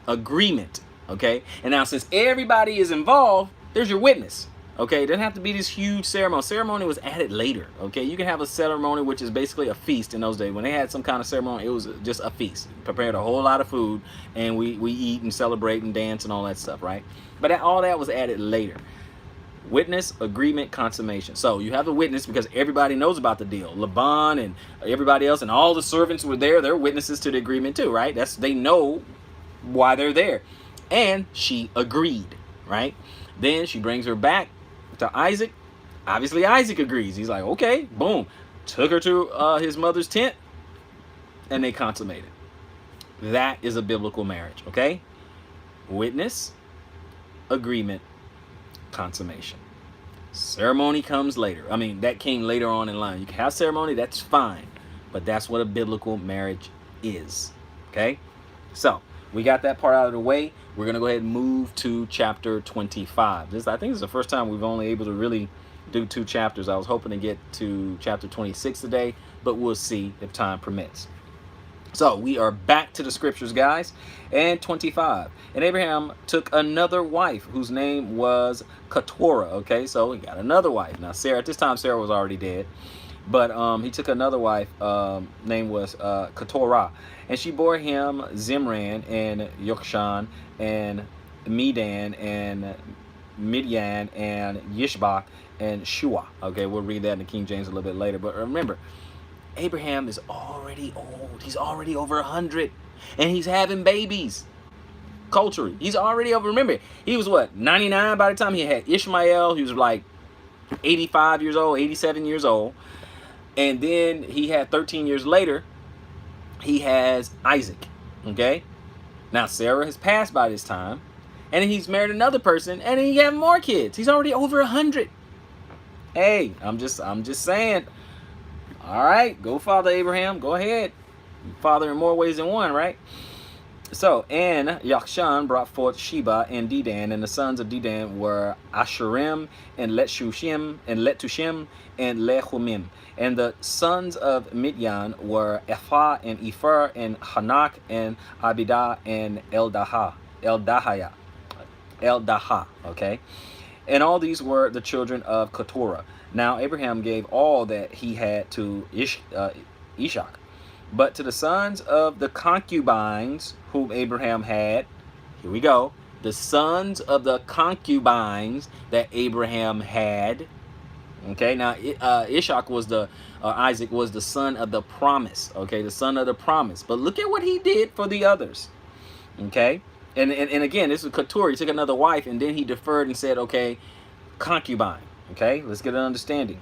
Agreement. Okay, and now since everybody is involved, there's your witness. Okay, it doesn't have to be this huge ceremony. Ceremony was added later. Okay, you can have a ceremony which is basically a feast in those days. When they had some kind of ceremony, it was just a feast. Prepared a whole lot of food, and we eat and celebrate and dance and all that stuff, right? But all that was added later. Witness, agreement, consummation. So you have the witness because everybody knows about the deal. Laban and everybody else and all the servants were there. They're witnesses to the agreement too, right? They know why they're there. And she agreed, right? Then she brings her back to Isaac. Obviously, Isaac agrees. He's like, okay, boom. Took her to his mother's tent, and they consummated. That is a biblical marriage, okay? Witness, agreement, consummation. Ceremony comes later. I mean, that came later on in line. You can have ceremony, that's fine. But that's what a biblical marriage is, okay? So, we got that part out of the way. We're going to go ahead and move to chapter 25. I think this is the first time we've only able to really do 2 chapters. I was hoping to get to chapter 26 today, but we'll see if time permits. So we are back to the scriptures, guys, and 25. And Abraham took another wife whose name was Keturah. Okay, so he got another wife. Now, Sarah, at this time, Sarah was already dead. But he took another wife, name was Keturah. And she bore him Zimran and Yokshan and Medan and Midian and Yishbak and Shua. Okay, we'll read that in the King James a little bit later. But remember, Abraham is already old. He's already over 100. And he's having babies. Culturally. He's already over. Remember, he was what, 99 by the time he had Ishmael. He was like 85 years old, 87 years old. And then he had 13 years later, he has Isaac. Okay? Now, Sarah has passed by this time. And then he's married another person. And then he have more kids. He's already over 100. Hey, I'm just saying. All right, go Father Abraham. Go ahead. Father in more ways than one, right? So, and Yokshan brought forth Sheba and Dedan, and the sons of Dedan were Asherim and Letushim and Lehumim. And the sons of Midian were Ephah and Ephar and Hanak and Abidah and Eldaha, okay? And all these were the children of Keturah. Now Abraham gave all that he had to Ishak. But to the sons of the concubines whom Abraham had, here we go, the sons of the concubines that Abraham had. Okay, now Ishak was Isaac was the son of the promise. Okay, the son of the promise. But look at what he did for the others. Okay, and again, this is Keturah. He took another wife, and then he deferred and said, okay, concubine. Okay, let's get an understanding.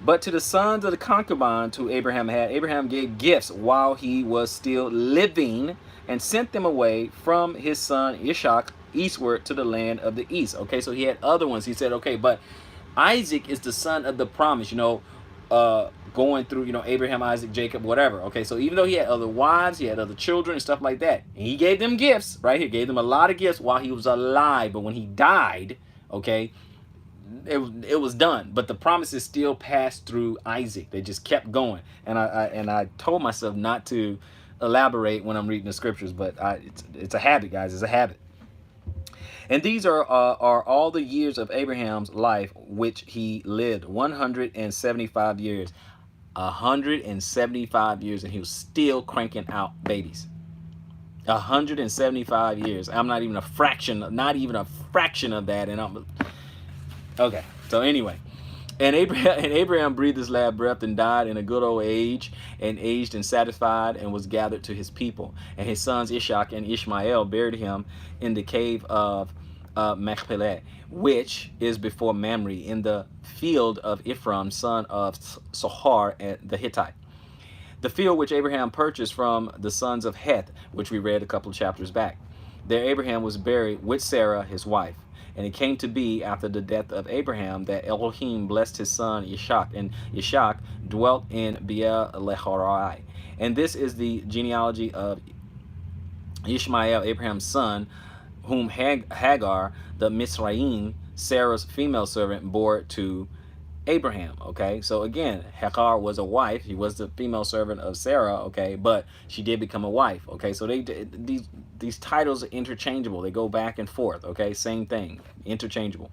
But to the sons of the concubines who Abraham had, Abraham gave gifts while he was still living and sent them away from his son Ishak eastward to the land of the east. Okay, so he had other ones. He said, okay, but Isaac is the son of the promise, going through, Abraham, Isaac, Jacob, whatever. Okay, so even though he had other wives, he had other children and stuff like that, and he gave them gifts, right? He gave them a lot of gifts while he was alive, but when he died, okay, it was done. But the promises still passed through Isaac. They just kept going. And I told myself not to elaborate when I'm reading the scriptures, but it's a habit, guys. It's a habit. And these are all the years of Abraham's life which he lived, 175 years. 175 years, and he was still cranking out babies. 175 years. I'm not even a fraction of that. And I'm okay. So anyway, and Abraham breathed his last breath and died in a good old age, and aged and satisfied, and was gathered to his people. And his sons Ishak and Ishmael buried him in the cave of Machpelah, which is before Mamre, in the field of Ephraim, son of Sohar the Hittite. The field which Abraham purchased from the sons of Heth, which we read a couple of chapters back. There Abraham was buried with Sarah, his wife. And it came to be after the death of Abraham that Elohim blessed his son Ishak, and Ishak dwelt in Beer-lahai. And this is the genealogy of Ishmael, Abraham's son, whom Hagar, the Mizraim, Sarah's female servant, bore to Abraham. Okay, so again, Hagar was a wife. He was the female servant of Sarah. Okay, but she did become a wife. Okay, so these titles are interchangeable. They go back and forth. Okay, same thing, interchangeable.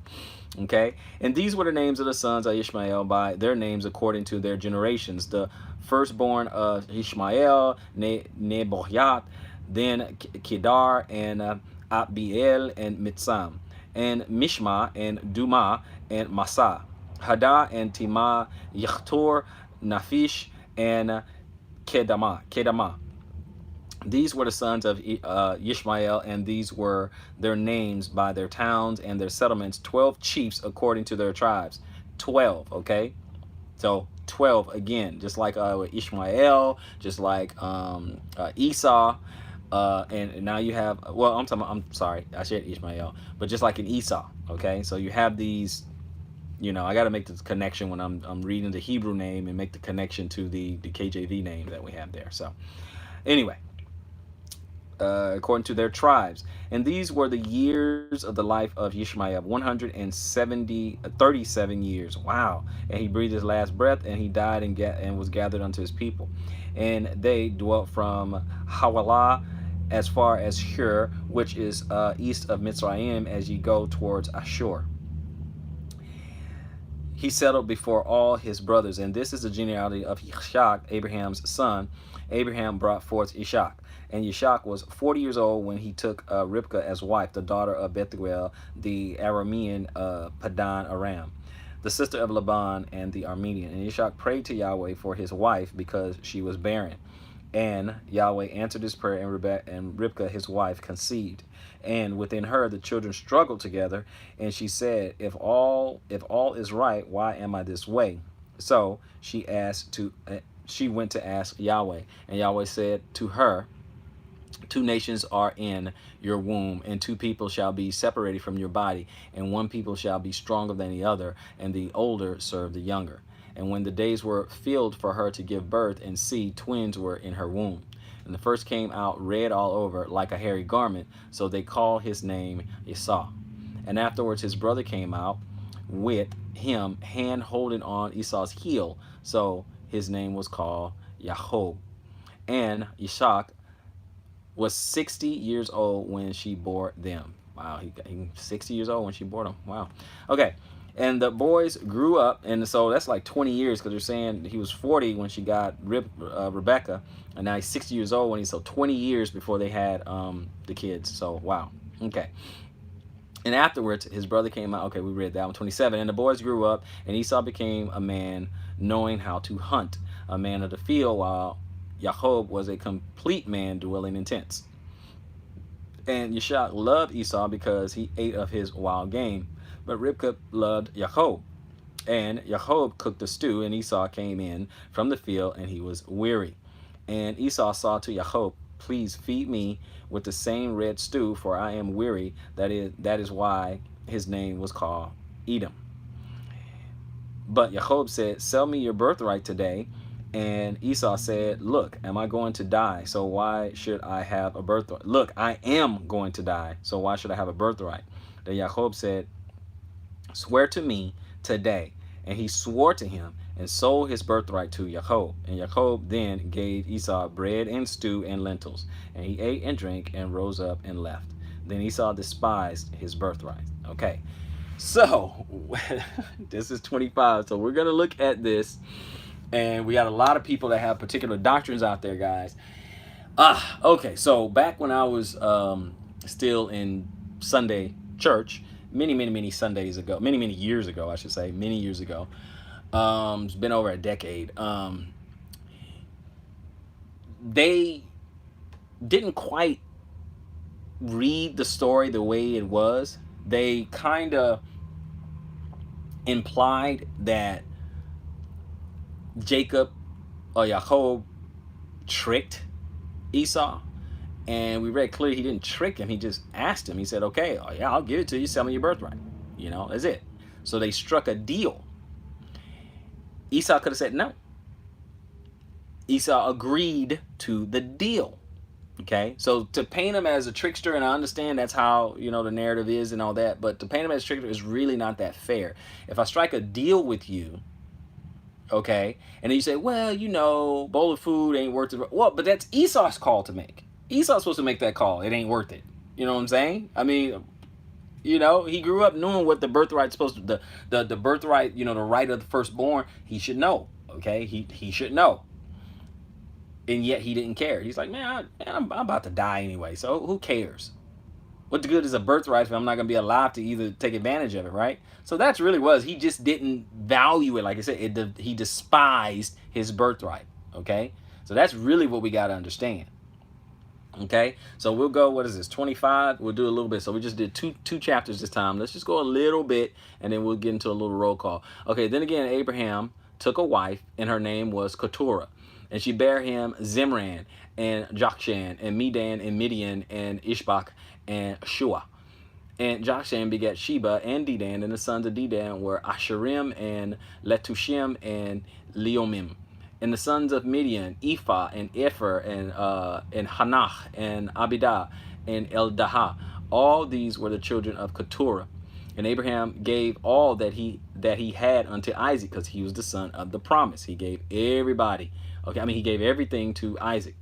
Okay, and these were the names of the sons of Ishmael by their names according to their generations. The firstborn of Ishmael, Nebaioth, then Kedar, and Abiel, and Mitsam, and Mishma, and Dumah, and Massa, Haddah, and Timah, Yachtor, Naphish, and Kedama. These were the sons of Ishmael, and these were their names by their towns and their settlements, 12 chiefs according to their tribes. 12, okay? So 12 again, just like Ishmael, just like Esau. And now you have, well, I'm sorry, I said Ishmael, but just like in Esau, okay? So you have these, I got to make this connection when I'm reading the Hebrew name and make the connection to the KJV name that we have there. So anyway, according to their tribes. And these were the years of the life of Ishmael, 37 years. Wow. And he breathed his last breath, and he died and was gathered unto his people. And they dwelt from Havilah as far as Shur, which is east of Mitzrayim, as ye go towards Ashur. He settled before all his brothers. And this is the genealogy of Ishak, Abraham's son. Abraham brought forth Ishak. And Ishak was 40 years old when he took Rivkah as wife, the daughter of Bethuel, the Aramean Padan Aram, the sister of Laban and the Armenian. And Ishak prayed to Yahweh for his wife because she was barren. And Yahweh answered his prayer, and Rivkah, his wife, conceived. And within her the children struggled together. And she said, if all is right, why am I this way? So she went to ask Yahweh. And Yahweh said to her, 2 nations are in your womb, and 2 people shall be separated from your body, and 1 people shall be stronger than the other, and the older serve the younger. And when the days were filled for her to give birth, and see, twins were in her womb. And the first came out red all over, like a hairy garment, so they called his name Esau. And afterwards his brother came out with him, hand holding on Esau's heel, so his name was called Yahob. And Ishak was 60 years old when she bore them. Wow, he 60 years old when she bore them. Wow. Okay, and the boys grew up, and so that's like 20 years, because they're saying he was 40 when she got Rebecca, and now he's 60 years old when so 20 years before they had the kids. So wow. Okay. And afterwards his brother came out. Okay, we read that one. 27. And the boys grew up, and Esau became a man knowing how to hunt, a man of the field, while Yahob was a complete man dwelling in tents. And Ishak loved Esau because he ate of his wild game, but Rivkah loved Yahob. And Yahob cooked the stew, and Esau came in from the field, and he was weary. And Esau saw to Yahob, please feed me with the same red stew, for I am weary. That is why his name was called Edom. But Jacob said, sell me your birthright today. And Esau said, look, am I going to die? So why should I have a birthright? Look, I am going to die. So why should I have a birthright? Then Jacob said, swear to me today. And he swore to him and sold his birthright to Jacob. And Jacob then gave Esau bread and stew and lentils. And he ate and drank and rose up and left. Then Esau despised his birthright. Okay. So this is 25. So we're going to look at this. And we got a lot of people that have particular doctrines out there, guys. Okay. So back when I was still in Sunday church, many Sundays ago, many years ago, I should say, many years ago. It's been over a decade. They didn't quite read the story the way it was. They kind of implied that Jacob or Jacob tricked Esau. And we read clearly he didn't trick him. He just asked him. He said, okay, oh yeah, I'll give it to you. Sell me your birthright. You know, that's it. So they struck a deal. Esau could have said no. Esau agreed to the deal. Okay, so to paint him as a trickster, and I understand that's how, you know, the narrative is and all that, but to paint him as a trickster is really not that fair. If I strike a deal with you, okay, and then you say, well, you know, bowl of food ain't worth it. Well, but that's Esau's call to make. Esau's supposed to make that call. It ain't worth it. You know what I'm saying? I mean, you know, he grew up knowing what the birthright's supposed to, the birthright, you know, the right of the firstborn, he should know. Okay, he should know. And yet he didn't care. He's like, man, I'm about to die anyway, so who cares? What the good is a birthright if I'm not going to be alive to either take advantage of it, right? So that's really was. He just didn't value it. Like I said, he despised his birthright, okay? So that's really what we got to understand, okay? So we'll go, what is this, 25? We'll do a little bit. So we just did two chapters this time. Let's just go a little bit, and then we'll get into a little roll call. Okay, then again, Abraham took a wife, and her name was Keturah. And she bare him Zimran and Jokshan and Medan and Midian and Ishbak and Shua. And Jokshan begat Sheba and Dedan, and the sons of Dedan were Asherim and Letushim and Leomim. And the sons of Midian, Ephah and Epher and Hanach and Abidah and Eldaha. All these were the children of Keturah. And Abraham gave all that he had unto Isaac, because he was the son of the promise. He gave everybody. Okay, I mean, he gave everything to Isaac.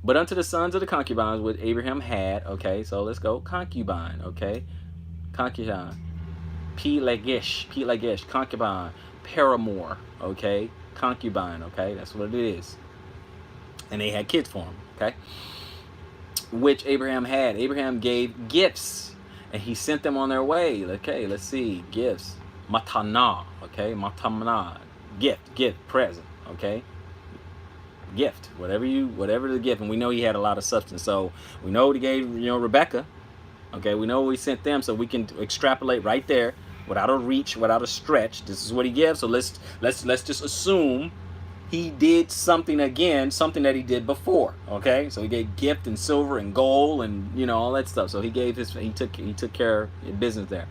But unto the sons of the concubines which Abraham had, okay, so let's go, concubine, okay, concubine, Pelegesh, concubine, paramour, okay, concubine, okay, that's what it is. And they had kids for him, okay, which Abraham had. Abraham gave gifts, and he sent them on their way. Okay, let's see, gifts, matana, okay, matana, gift, present, okay. Gift, whatever the gift, and we know he had a lot of substance. So we know what he gave, you know, Rebecca. Okay, we know we sent them, so we can extrapolate right there without a reach, without a stretch. This is what he gives. So let's just assume he did something again, something that he did before. Okay, so he gave gift and silver and gold and, you know, all that stuff. So he took care of business there.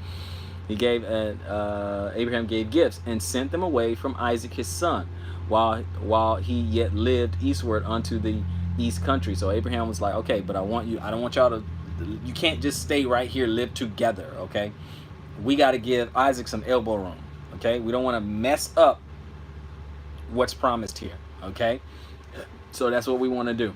He gave Abraham gave gifts and sent them away from Isaac his son, while he yet lived eastward unto the east country. So Abraham was like, okay, but I don't want y'all to, you can't just stay right here, live together, okay? We got to give Isaac some elbow room, okay? We don't want to mess up what's promised here, okay? So that's what we want to do,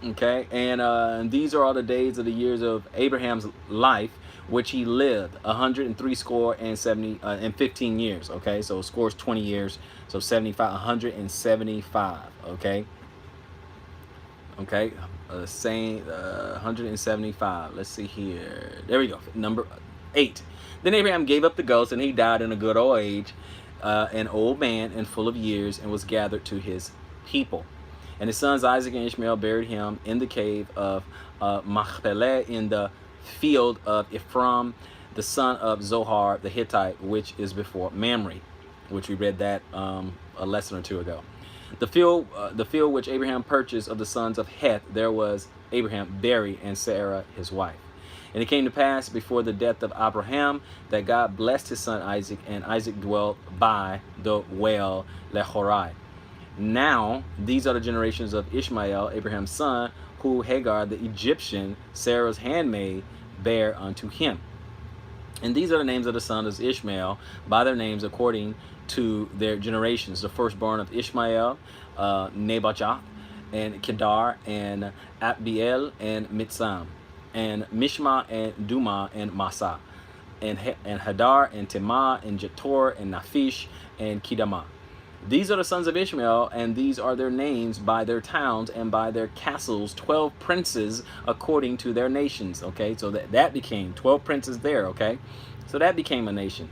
okay? And these are all the days of the years of Abraham's life, which he lived 115 years. Okay, so scores 20 years, so 175. Okay, saying 175. Let's see here. There we go. Number 8. Then Abraham gave up the ghost, and he died in a good old age, an old man and full of years, and was gathered to his people. And his sons Isaac and Ishmael buried him in the cave of Machpelah in the field of Ephraim, the son of Zohar the Hittite, which is before Mamre, which we read that a lesson or two ago. The field which Abraham purchased of the sons of Heth, there was Abraham buried, and Sarah his wife. And it came to pass before the death of Abraham that God blessed his son Isaac, and Isaac dwelt by the well Lehorai. Now these are the generations of Ishmael, Abraham's son, who Hagar the Egyptian, Sarah's handmaid, bare unto him. And these are the names of the sons of Ishmael by their names according to their generations. The firstborn of Ishmael, Nebajoth, and Kedar, and Abiel, and Mitsam, and Mishma, and Duma, and Masa, and Hadar, and Tema, and Jetor, and Naphish, and Kedama. These are the sons of Ishmael, and these are their names by their towns and by their castles, 12 princes according to their nations. Okay, so that became 12 princes there. Okay, so that became a nation.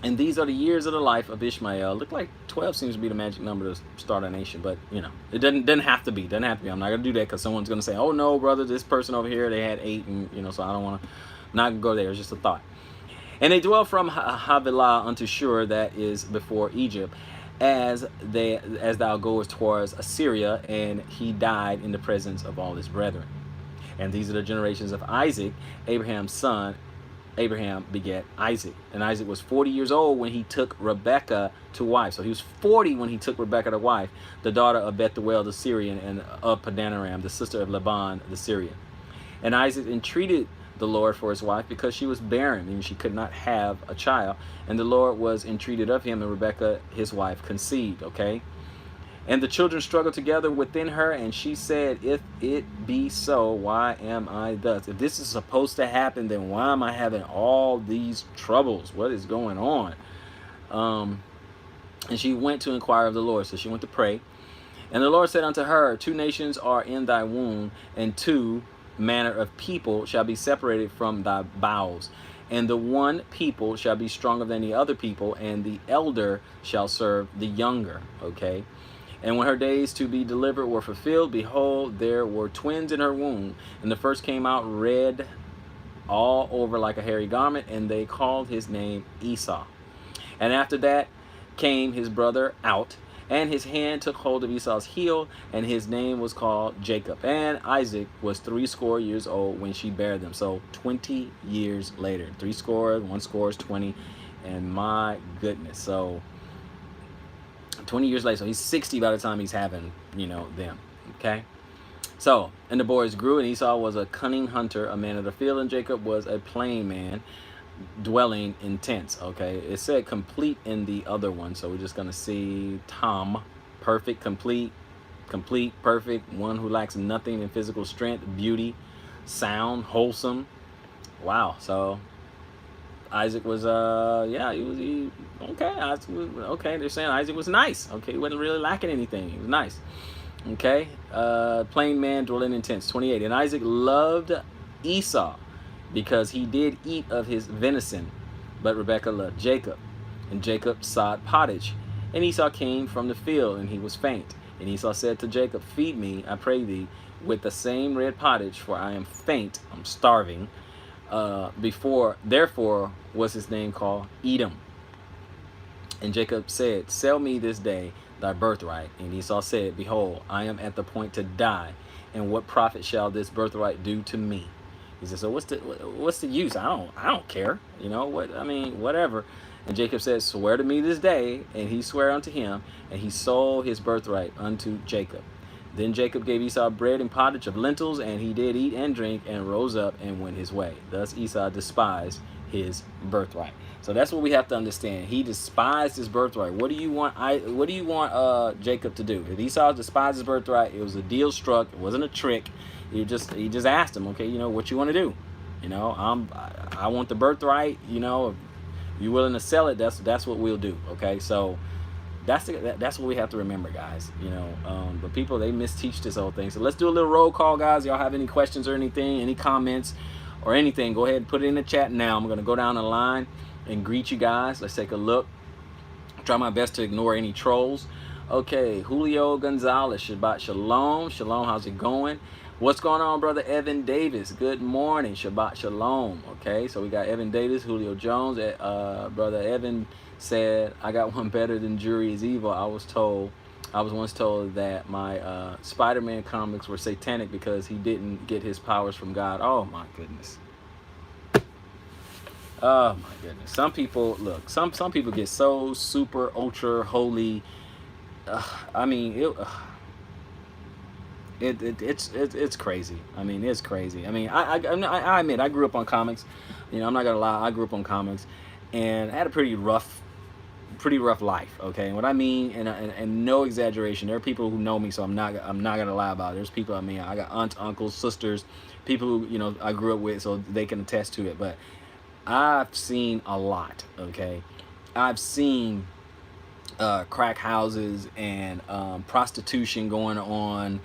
And these are the years of the life of Ishmael. Look like 12 seems to be the magic number to start a nation, but you know, it doesn't have to be. Doesn't have to be. I'm not gonna do that because someone's gonna say, "Oh no, brother, this person over here they had 8," and you know, so I don't want to. Not gonna go there. It's just a thought. And they dwell from Havilah unto Shur, that is before Egypt, as thou goest towards Assyria, and he died in the presence of all his brethren. And these are the generations of Isaac, Abraham's son. Abraham begat Isaac, and Isaac was 40 years old when he took Rebekah to wife. So he was 40 when he took Rebekah to wife, the daughter of Bethuel the Syrian, and of Padanaram, the sister of Laban the Syrian. And Isaac entreated the Lord for his wife because she was barren, and she could not have a child. And the Lord was entreated of him, and Rebekah his wife conceived. Okay. And the children struggled together within her, and she said, "If it be so, why am I thus?" If this is supposed to happen, then why am I having all these troubles? What is going on? And she went to inquire of the Lord. So she went to pray. And the Lord said unto her, 2 nations are in thy womb, and 2 manner of people shall be separated from thy bowels. And the one people shall be stronger than the other people, and the elder shall serve the younger. Okay. And when her days to be delivered were fulfilled, behold, there were twins in her womb. And the first came out red all over like a hairy garment, and they called his name Esau. And after that came his brother out, and his hand took hold of Esau's heel, and his name was called Jacob. And Isaac was 80 years old when she bare them. So 20 years later, 80, 1 score is 20, and my goodness. So 20 years later, so he's 60 by the time he's having, you know, them. Okay. So, and the boys grew, and Esau was a cunning hunter, a man of the field, and Jacob was a plain man, dwelling in tents. Okay, it said complete in the other one, so we're just gonna see Tom, perfect, complete, perfect, one who lacks nothing in physical strength, beauty, sound, wholesome. Wow. So Isaac was okay, they're saying Isaac was nice. Okay, he wasn't really lacking anything. He was nice. Okay, plain man dwelling in tents. 28. And Isaac loved Esau because he did eat of his venison, but Rebekah loved Jacob. And Jacob sought pottage, and Esau came from the field, and he was faint. And Esau said to Jacob, "Feed me, I pray thee, with the same red pottage, for I am faint, I'm starving." Therefore was his name called Edom. And Jacob said, "Sell me this day thy birthright." And Esau said, "Behold, I am at the point to die, and what profit shall this birthright do to me?" He said, "So what's the use? I don't care. You know what? I mean, whatever." And Jacob said, "Swear to me this day." And he sware unto him, and he sold his birthright unto Jacob. Then Jacob gave Esau bread and pottage of lentils, and he did eat and drink, and rose up and went his way. Thus Esau despised his birthright. So that's what we have to understand. He despised his birthright. What do you want? What do you want Jacob to do? If Esau despised his birthright, it was a deal struck. It wasn't a trick. He just asked him, okay, you know what you want to do? You know, I want the birthright. You know, if you're willing to sell it, that's what we'll do. Okay, so. That's what we have to remember, guys. You know, but people, they misteach this whole thing. So let's do a little roll call, guys. Y'all have any questions or anything, any comments or anything, go ahead and put it in the chat now. I'm going to go down the line and greet you guys. Let's take a look. Try my best to ignore any trolls. Okay, Julio Gonzalez, Shabbat Shalom. Shalom, how's it going? What's going on, brother Evan Davis? Good morning, Shabbat Shalom. Okay, so we got Evan Davis, Julio Jones. Brother Evan said, "I got one better than jury is evil. I was told I was once told that my Spider-Man comics were satanic because he didn't get his powers from God. Oh my goodness. Oh my goodness. Some people look. Some people get so super ultra holy. I mean, it's crazy. I mean, it's crazy. I mean, I admit I grew up on comics. You know, I'm not gonna lie. I grew up on comics, and I had a pretty rough life. Okay, and what I mean, and no exaggeration, there are people who know me, so I'm not gonna lie about it. There's people. I mean, I got aunts, uncles, sisters, people who I grew up with, so they can attest to it. But I've seen a lot. Okay, I've seen crack houses and prostitution going on,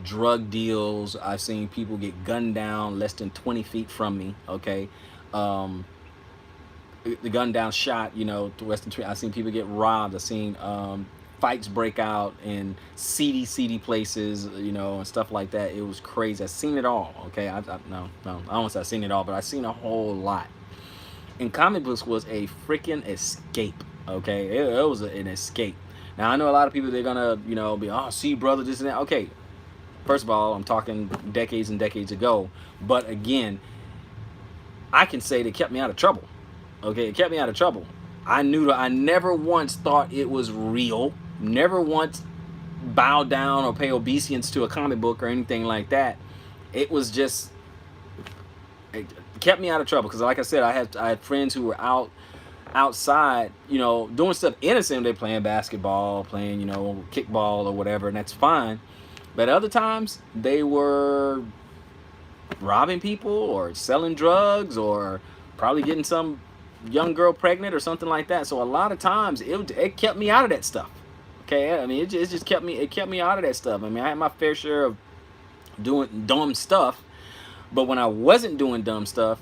drug deals. I've seen people get gunned down less than 20 feet from me. Okay. The gun down shot, to Western Street. I've seen people get robbed. I've seen fights break out in seedy places, and stuff like that. It was crazy. I've seen it all. Okay, no, I don't want to say I've seen it all, but I've seen a whole lot. And comic books was a freaking escape. Okay, it was an escape. Now I know a lot of people, they're gonna be, oh, see brother, this and that. Okay, first of all, I'm talking decades and decades ago, but again, I can say they kept me out of trouble. Okay, it kept me out of trouble. I never once thought it was real. Never once bowed down or pay obeisance to a comic book or anything like that. It was just, it kept me out of trouble because, like I said, I had friends who were outside, doing stuff innocent. They playing basketball, playing, kickball or whatever, and that's fine. But other times they were robbing people or selling drugs or probably getting some young girl pregnant or something like that. So a lot of times it kept me out of that stuff. Okay, I mean, it just kept me out of that stuff. I mean, I had my fair share of doing dumb stuff, but when I wasn't doing dumb stuff,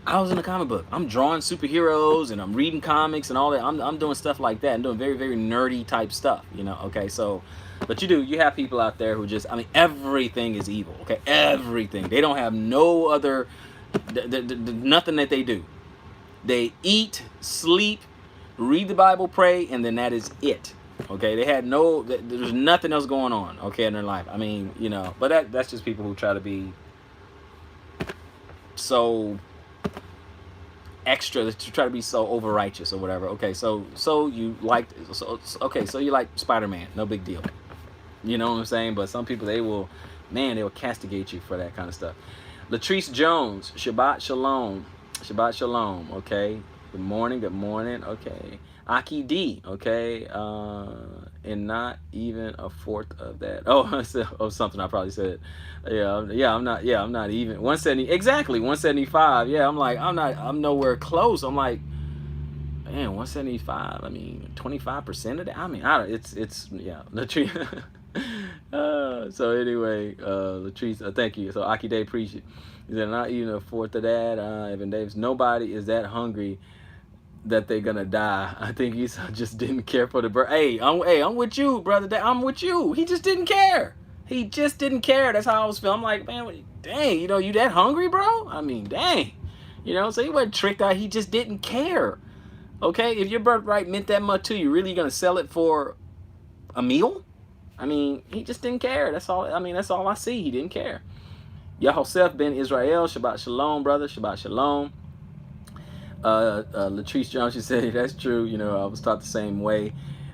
I was in a comic book. I'm drawing superheroes and I'm reading comics and all that. I'm doing stuff like that and doing very, very nerdy type stuff, okay? So, but you have people out there who just, I mean, everything is evil, okay? Everything. They don't have no other, nothing that they do. They eat, sleep, read the Bible, pray, and then that is it. Okay, there's nothing else going on, okay, in their life. I mean, but that's just people who try to be so extra, to try to be so over righteous or whatever. Okay, so you like Spider-Man, no big deal. You know what I'm saying? But some people, they will castigate you for that kind of stuff. Latrice Jones, Shabbat Shalom. Shabbat Shalom, okay? Good morning, okay. Aki D, okay? And not even a fourth of that. Oh, something I probably said. I'm not even. 170, exactly, 175. Yeah, I'm nowhere close. I'm like, man, 175, I mean, 25% of that? I mean, Latrice. So anyway, Latrice, thank you. So Aki Day, appreciate it. They're not even a fourth of that. Evan Davis, nobody is that hungry that they're gonna die. I think Esau just didn't care for the bird. Hey, I'm with you, brother. I'm with you. He just didn't care. That's how I was feeling. I'm like, man, dang, you that hungry, bro? I mean, dang. So he wasn't tricked out. He just didn't care. Okay, if your birthright meant that much to you, really gonna sell it for a meal? I mean, he just didn't care. That's all. I mean, that's all I see. He didn't care. Yahosef ben Israel, Shabbat Shalom, brother, Shabbat Shalom. Latrice Jones, she said, that's true. I was taught the same way.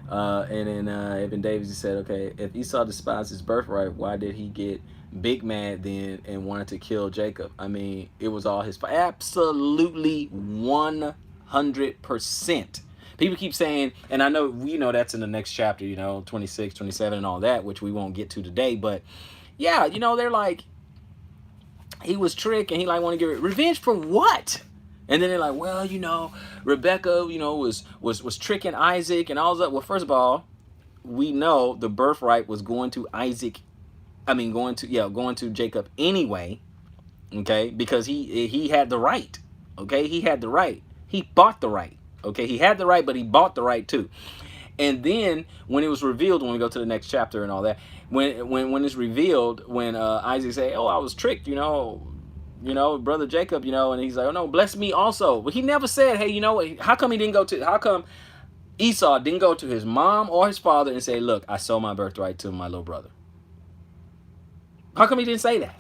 And then Evan Davis, he said, okay, if Esau despised his birthright, why did he get big mad then and wanted to kill Jacob? I mean, it was all his fault. Absolutely 100%. People keep saying, and I know we know that's in the next chapter, 26, 27 and all that, which we won't get to today. But yeah, they're like, he was tricked and he want to get revenge for what? And then they're like, well, Rebecca, was tricking Isaac and all that. Well, first of all, we know the birthright was going to going to Jacob anyway. Okay, because he had the right. Okay, he had the right. He bought the right. Okay, he had the right, but he bought the right too. And then when it was revealed, when we go to the next chapter and all that, when it's revealed, when Isaac say, oh, I was tricked, brother Jacob, and he's like, oh no, bless me also. But he never said, hey, how come he didn't go to, how come Esau didn't go to his mom or his father and say, look, I sold my birthright to my little brother. How come he didn't say that?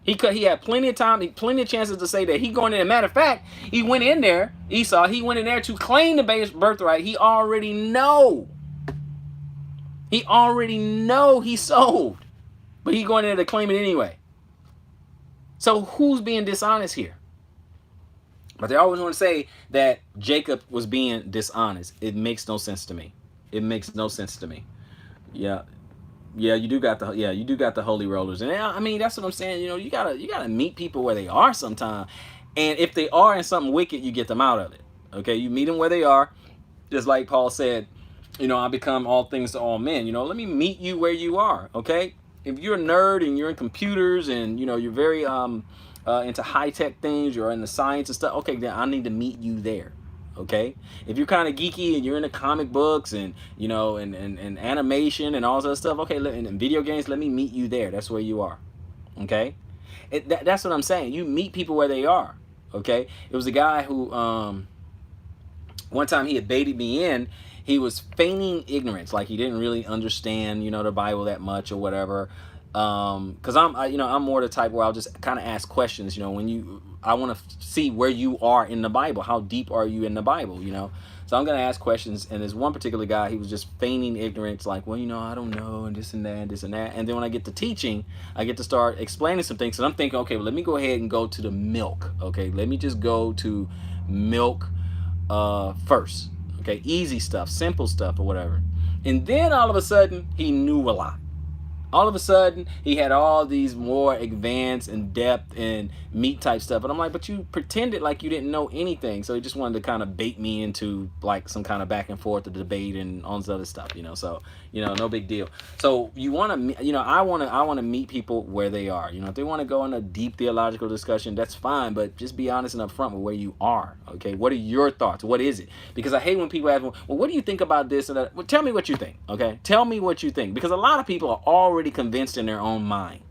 He had plenty of time, plenty of chances to say that. He going in. Matter of fact, he went in there, Esau, he went in there to claim the birthright. He already know. He already know he sold. But he going in there to claim it anyway. So who's being dishonest here? But they always want to say that Jacob was being dishonest. It makes no sense to me. It makes no sense to me. Yeah. Yeah, you do got the holy rollers. And I mean, that's what I'm saying. You know, you gotta meet people where they are sometime. And if they are in something wicked, you get them out of it. Okay, you meet them where they are. Just like Paul said, you know, I become all things to all men. You know, let me meet you where you are. Okay, if you're a nerd and you're in computers and you know you're very into high tech things, you're into science and stuff. Okay, then I need to meet you there. Okay, if you're kind of geeky and you're into comic books and you know and animation and all that stuff, okay, and video games, let me meet you there. That's where you are. Okay, that's what I'm saying. You meet people where they are. Okay, it was a guy who one time he had baited me in. He was feigning ignorance, like he didn't really understand, you know, the Bible that much or whatever. Because I'm more the type where I'll just kind of ask questions. You know, I want to see where you are in the Bible. How deep are you in the Bible? You know, so I'm gonna ask questions. And there's one particular guy. He was just feigning ignorance, like, well, you know, I don't know, and this and that, and this and that. And then when I get to teaching, I get to start explaining some things. And I'm thinking, okay, well, let me go ahead and go to the milk. Okay, let me just go to milk first. Okay, easy stuff, simple stuff, or whatever. And then all of a sudden, he knew a lot. All of a sudden, he had all these more advanced and depth and meat type stuff. And I'm like, but you pretended like you didn't know anything. So he just wanted to kind of bait me into like some kind of back and forth, the debate and all this other stuff, you know. So, you know, no big deal. So you want to, you know, I want to meet people where they are. You know, if they want to go in a deep theological discussion, that's fine. But just be honest and upfront with where you are. Okay, what are your thoughts? What is it? Because I hate when people ask, well, what do you think about this and that? Well, tell me what you think. Okay, tell me what you think. Because a lot of people are already convinced in their own mind.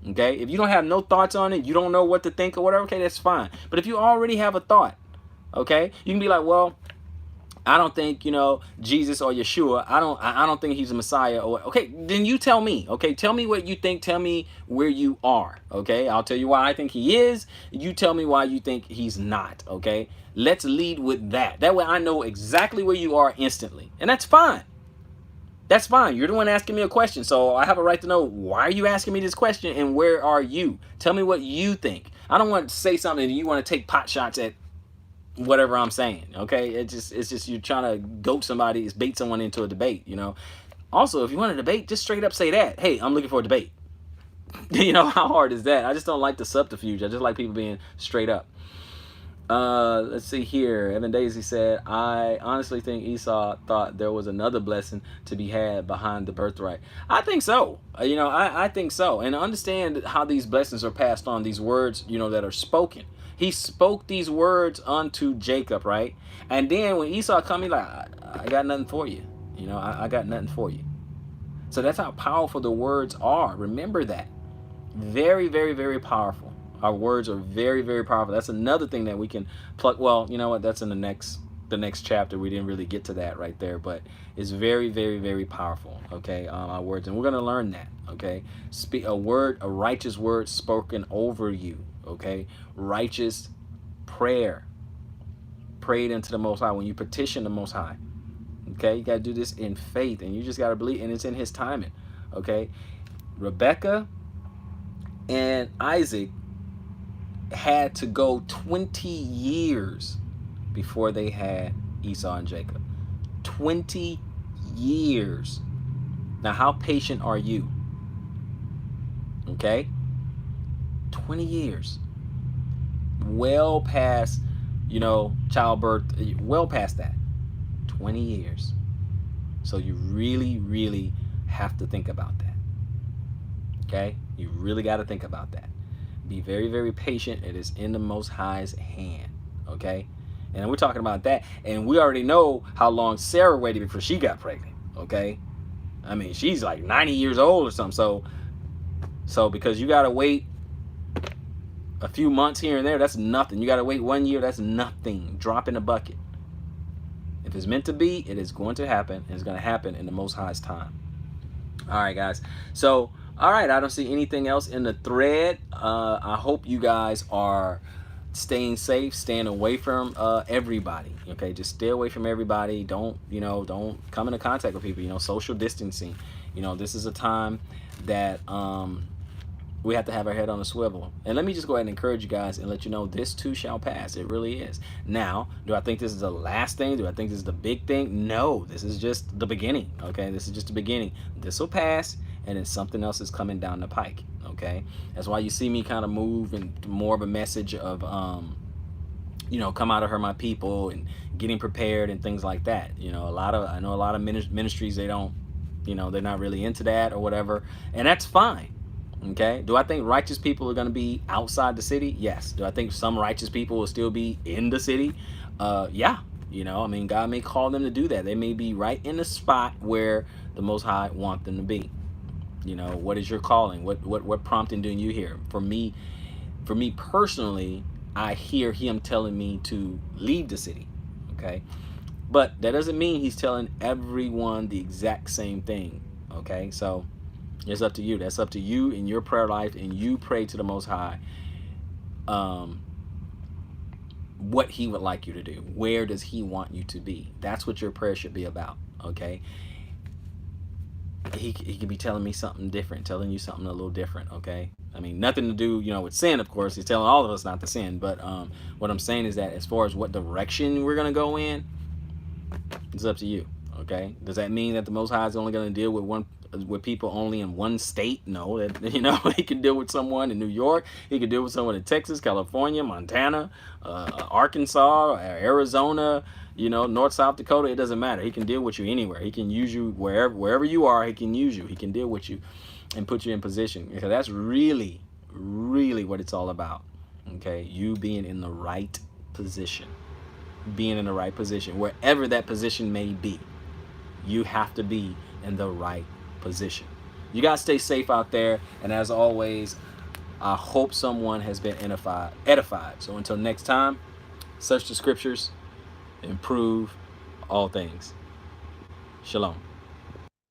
Okay, if you don't have no thoughts on it, you don't know what to think or whatever, okay, that's fine. But if you already have a thought, okay, you can be like, well, I don't think, you know, Jesus or Yeshua, I don't think he's a Messiah. Or okay, then you tell me. Okay, tell me what you think. Tell me where you are. Okay, I'll tell you why I think he is. You tell me why you think he's not. Okay, let's lead with that. That way I know exactly where you are instantly, and that's fine. That's fine. You're the one asking me a question, so I have a right to know why are you asking me this question and where are you? Tell me what you think. I don't want to say something and you want to take pot shots at whatever I'm saying. Okay, it's just you're trying to goat somebody, it's bait someone into a debate. You know. Also, if you want to debate, just straight up say that. Hey, I'm looking for a debate. You know, how hard is that? I just don't like the subterfuge. I just like people being straight up. Let's see here. Evan Daisy said, I honestly think Esau thought there was another blessing to be had behind the birthright. I think so. You know, I think so. And understand how these blessings are passed on, these words, you know, that are spoken. He spoke these words unto Jacob, right? And then when Esau come, he like, I got nothing for you. You know, I got nothing for you. So that's how powerful the words are. Remember that. Very, very, very powerful. Our words are very, very powerful. That's another thing that we can plug. Well, you know what? That's in the next chapter. We didn't really get to that right there, but it's very, very, very powerful. Okay, our words, and we're gonna learn that. Okay, speak a righteous word spoken over you. Okay, righteous prayer prayed into the Most High when you petition the Most High. Okay, you gotta do this in faith, and you just gotta believe, and it's in His timing. Okay, Rebecca and Isaac had to go 20 years before they had Esau and Jacob. 20 years. Now, how patient are you? Okay? 20 years. Well past, you know, childbirth, well past that. 20 years. So you really, really have to think about that. Okay? You really got to think about that. Be very, very patient. It is in the Most High's hand. Okay? And we're talking about that. And we already know how long Sarah waited before she got pregnant. Okay? I mean, she's like 90 years old or something. So because you got to wait a few months here and there, that's nothing. You got to wait 1 year, that's nothing. Drop in a bucket. If it's meant to be, it is going to happen, and it's going to happen in the Most High's time. All right, guys. So, all right, I don't see anything else in the thread. I hope you guys are staying safe, staying away from everybody. Okay, just stay away from everybody. Don't don't come into contact with people. Social distancing. This is a time that we have to have our head on a swivel. And let me just go ahead and encourage you guys and let you know this too shall pass. It really is. Now, do I think this is the last thing? Do I think this is the big thing? No, this is just the beginning. Okay, this is just the beginning. This will pass, and then something else is coming down the pike. Okay, that's why you see me kind of move and more of a message of come out of her, my people, and getting prepared and things like that. I know a lot of ministries, they don't, they're not really into that or whatever, and that's fine. Okay. Do I think righteous people are going to be outside the city? Yes. Do I think some righteous people will still be in the city? Yeah. God may call them to do that. They may be right in the spot where the Most High want them to be. What is your calling? What prompting do you hear? For me personally, I hear him telling me to leave the city. Okay. But that doesn't mean he's telling everyone the exact same thing. Okay. So it's up to you. That's up to you in your prayer life, and you pray to the Most High what he would like you to do. Where does he want you to be? That's what your prayer should be about, okay? He could be telling me something different, telling you something a little different, okay? I mean, nothing to do, with sin, of course. He's telling all of us not to sin, but what I'm saying is that as far as what direction we're going to go in, it's up to you, okay? Does that mean that the Most High is only going to deal with people only in one state? No, that he can deal with someone in New York, he can deal with someone in Texas, California, Montana, Arkansas, Arizona, North, South Dakota. It doesn't matter. He can deal with you anywhere. He can use you wherever you are. He can use you. He can deal with you and put you in position, because that's really what it's all about. Okay, you being in the right position, wherever that position may be. You have to be in the right position. You guys stay safe out there, and as always, I hope someone has been edified. So until next time, search the scriptures, improve all things. Shalom.